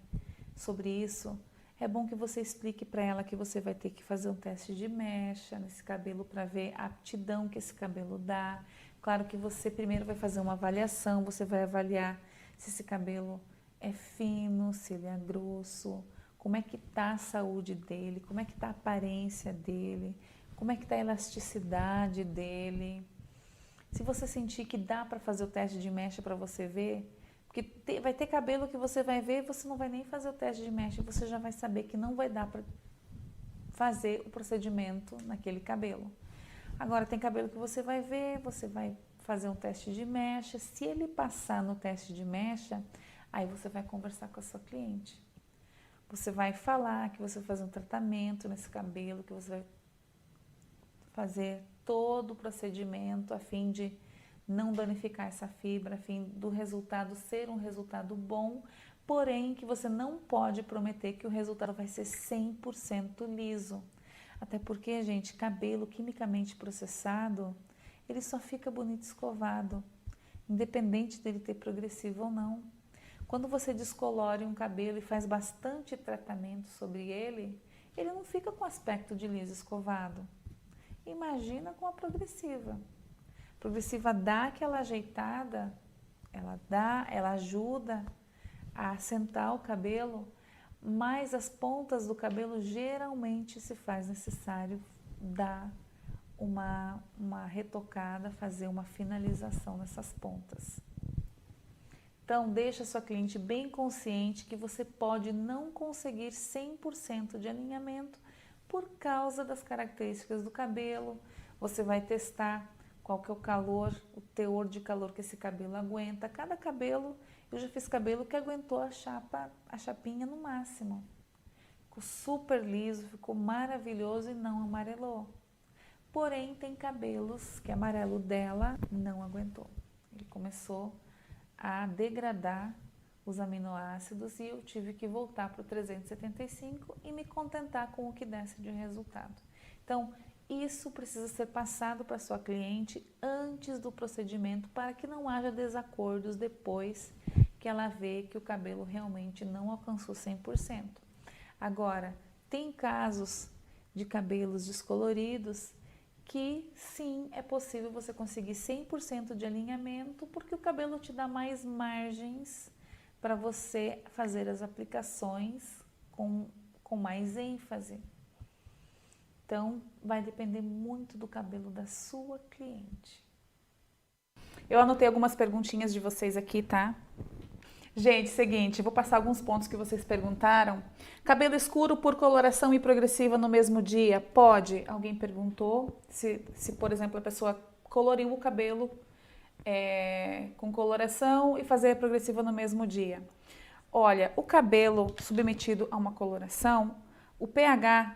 sobre isso, é bom que você explique para ela que você vai ter que fazer um teste de mecha nesse cabelo para ver a aptidão que esse cabelo dá. Claro que você primeiro vai fazer uma avaliação, você vai avaliar se esse cabelo é fino, se ele é grosso, como é que está a saúde dele, como é que está a aparência dele, como é que está a elasticidade dele. Se você sentir que dá para fazer o teste de mecha para você ver, porque vai ter cabelo que você vai ver e você não vai nem fazer o teste de mecha, você já vai saber que não vai dar para fazer o procedimento naquele cabelo. Agora, tem cabelo que você vai ver, você vai fazer um teste de mecha. Se ele passar no teste de mecha, aí você vai conversar com a sua cliente. Você vai falar que você vai fazer um tratamento nesse cabelo, que você vai fazer todo o procedimento a fim de não danificar essa fibra, a fim do resultado ser um resultado bom, porém que você não pode prometer que o resultado vai ser 100% liso. Até porque, gente, cabelo quimicamente processado, ele só fica bonito escovado, independente dele ter progressivo ou não. Quando você descolore um cabelo e faz bastante tratamento sobre ele, ele não fica com aspecto de liso escovado. Imagina com a progressiva. A progressiva dá aquela ajeitada, ela ajuda a assentar o cabelo, mas as pontas do cabelo geralmente se faz necessário dar uma retocada, fazer uma finalização nessas pontas. Então, deixa a sua cliente bem consciente que você pode não conseguir 100% de alinhamento por causa das características do cabelo. Você vai testar qual que é o calor, o teor de calor que esse cabelo aguenta. Cada cabelo, eu já fiz cabelo que aguentou a chapinha no máximo. Ficou super liso, ficou maravilhoso e não amarelou. Porém, tem cabelos que amarelo dela não aguentou. Ele começou a degradar os aminoácidos e eu tive que voltar para o 375 e me contentar com o que desse de resultado. Então, isso precisa ser passado para a sua cliente antes do procedimento para que não haja desacordos depois que ela vê que o cabelo realmente não alcançou 100%. Agora, tem casos de cabelos descoloridos que sim, é possível você conseguir 100% de alinhamento porque o cabelo te dá mais margens para você fazer as aplicações com mais ênfase. Então, vai depender muito do cabelo da sua cliente. Eu anotei algumas perguntinhas de vocês aqui, tá? Gente, seguinte, vou passar alguns pontos que vocês perguntaram. Cabelo escuro por coloração e progressiva no mesmo dia? Pode? Alguém perguntou se por exemplo, a pessoa coloriu o cabelo com coloração e fazer a progressiva no mesmo dia. Olha, o cabelo submetido a uma coloração, o pH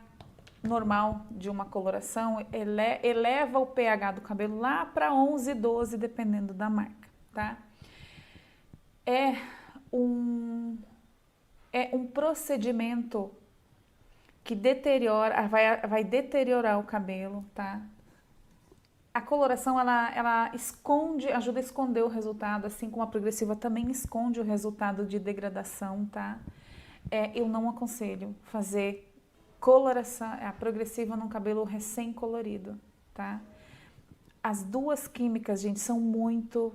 normal de uma coloração eleva o pH do cabelo lá para 11, 12, dependendo da marca, tá? É um procedimento que vai deteriorar o cabelo, tá? A coloração, ela ajuda a esconder o resultado, assim como a progressiva também esconde o resultado de degradação, tá? Eu não aconselho fazer coloração, a progressiva num cabelo recém-colorido, tá? As duas químicas, gente, são muita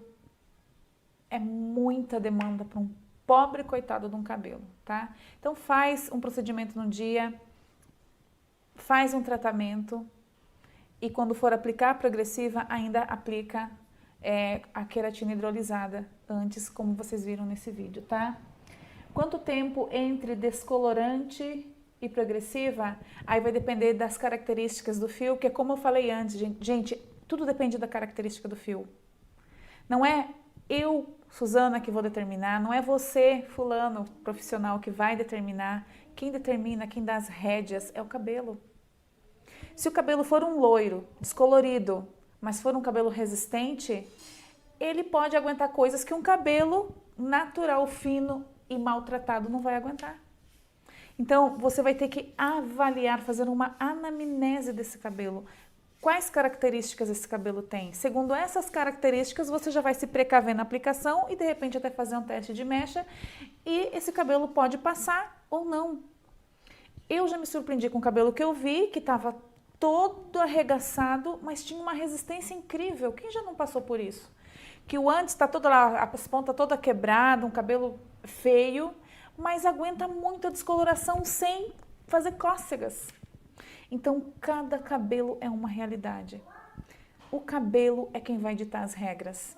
demanda para um pobre coitado de um cabelo, tá? Então faz um procedimento no dia, faz um tratamento e quando for aplicar a progressiva, ainda aplica a queratina hidrolisada antes, como vocês viram nesse vídeo, tá? Quanto tempo entre descolorante e progressiva? Aí vai depender das características do fio, que é como eu falei antes, gente, tudo depende da característica do fio. Não é eu, Suzana, que vou determinar, não é você, fulano, profissional, que vai determinar. Quem determina, quem dá as rédeas é o cabelo. Se o cabelo for um loiro, descolorido, mas for um cabelo resistente, ele pode aguentar coisas que um cabelo natural, fino e maltratado não vai aguentar. Então, você vai ter que avaliar, fazer uma anamnese desse cabelo. Quais características esse cabelo tem? Segundo essas características, você já vai se precaver na aplicação e de repente até fazer um teste de mecha e esse cabelo pode passar ou não. Eu já me surpreendi com o cabelo que eu vi, que estava todo arregaçado, mas tinha uma resistência incrível. Quem já não passou por isso? Que o antes está toda lá, as pontas toda quebrada, um cabelo feio, mas aguenta muito a descoloração sem fazer cócegas. Então, cada cabelo é uma realidade. o cabelo é quem vai ditar as regras.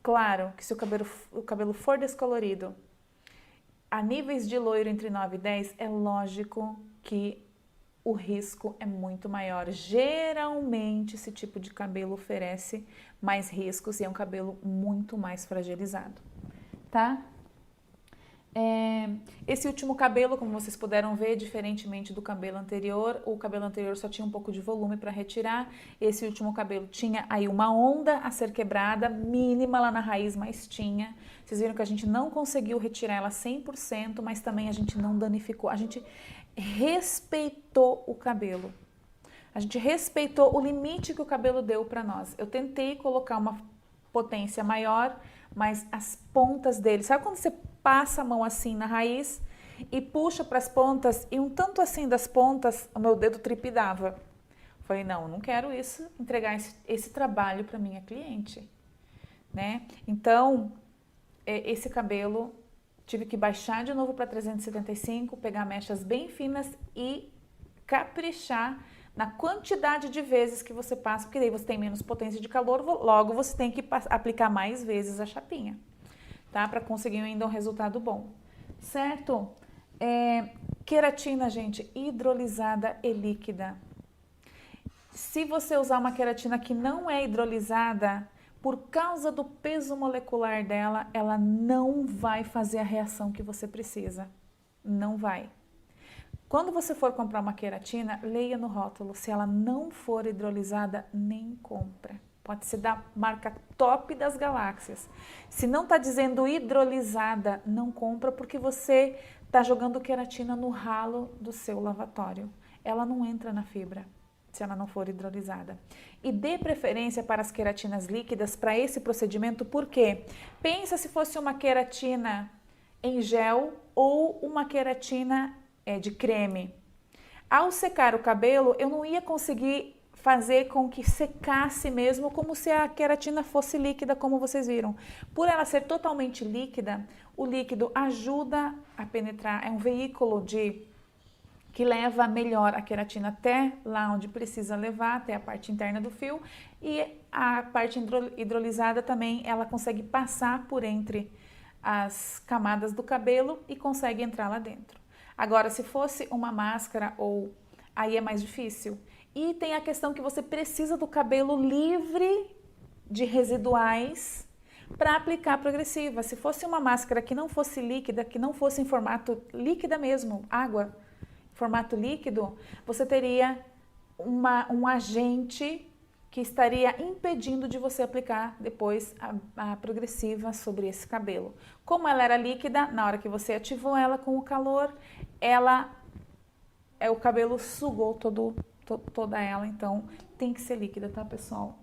Claro que se o cabelo for descolorido, a níveis de loiro entre 9 e 10, é lógico que o risco é muito maior. Geralmente, esse tipo de cabelo oferece mais riscos e é um cabelo muito mais fragilizado, tá? Esse último cabelo, como vocês puderam ver, diferentemente do cabelo anterior, o cabelo anterior só tinha um pouco de volume para retirar. Esse último cabelo tinha aí uma onda a ser quebrada, mínima lá na raiz, mas tinha. Vocês viram que a gente não conseguiu retirar ela 100%, mas também a gente não danificou. A gente respeitou o cabelo. A gente respeitou o limite que o cabelo deu para nós. Eu tentei colocar uma potência maior, mas as pontas dele, sabe quando você passa a mão assim na raiz e puxa para as pontas e um tanto assim das pontas, o meu dedo tripidava. Falei, não quero isso, entregar esse trabalho para minha cliente, né? Então, esse cabelo tive que baixar de novo para 375, pegar mechas bem finas e caprichar na quantidade de vezes que você passa, porque daí você tem menos potência de calor, logo você tem que aplicar mais vezes a chapinha, tá? Para conseguir ainda um resultado bom, certo? Queratina, gente, hidrolisada e líquida. Se você usar uma queratina que não é hidrolisada, por causa do peso molecular dela, ela não vai fazer a reação que você precisa. Não vai. Quando você for comprar uma queratina, leia no rótulo. Se ela não for hidrolisada, nem compra. Pode ser da marca top das galáxias. Se não está dizendo hidrolisada, não compra porque você está jogando queratina no ralo do seu lavatório. Ela não entra na fibra se ela não for hidrolisada. E dê preferência para as queratinas líquidas para esse procedimento, porque pensa se fosse uma queratina em gel ou uma queratina de creme. Ao secar o cabelo, eu não ia conseguir fazer com que secasse mesmo como se a queratina fosse líquida, como vocês viram. Por ela ser totalmente líquida, o líquido ajuda a penetrar, é um veículo que leva melhor a queratina até lá onde precisa levar, até a parte interna do fio, e a parte hidrolisada também, ela consegue passar por entre as camadas do cabelo e consegue entrar lá dentro. Agora, se fosse uma máscara, aí é mais difícil. E tem a questão que você precisa do cabelo livre de residuais para aplicar progressiva. Se fosse uma máscara que não fosse líquida, que não fosse em formato líquida mesmo, água, formato líquido, você teria um agente que estaria impedindo de você aplicar depois a progressiva sobre esse cabelo. Como ela era líquida, na hora que você ativou ela com o calor, o cabelo sugou toda ela, então tem que ser líquida, tá, pessoal?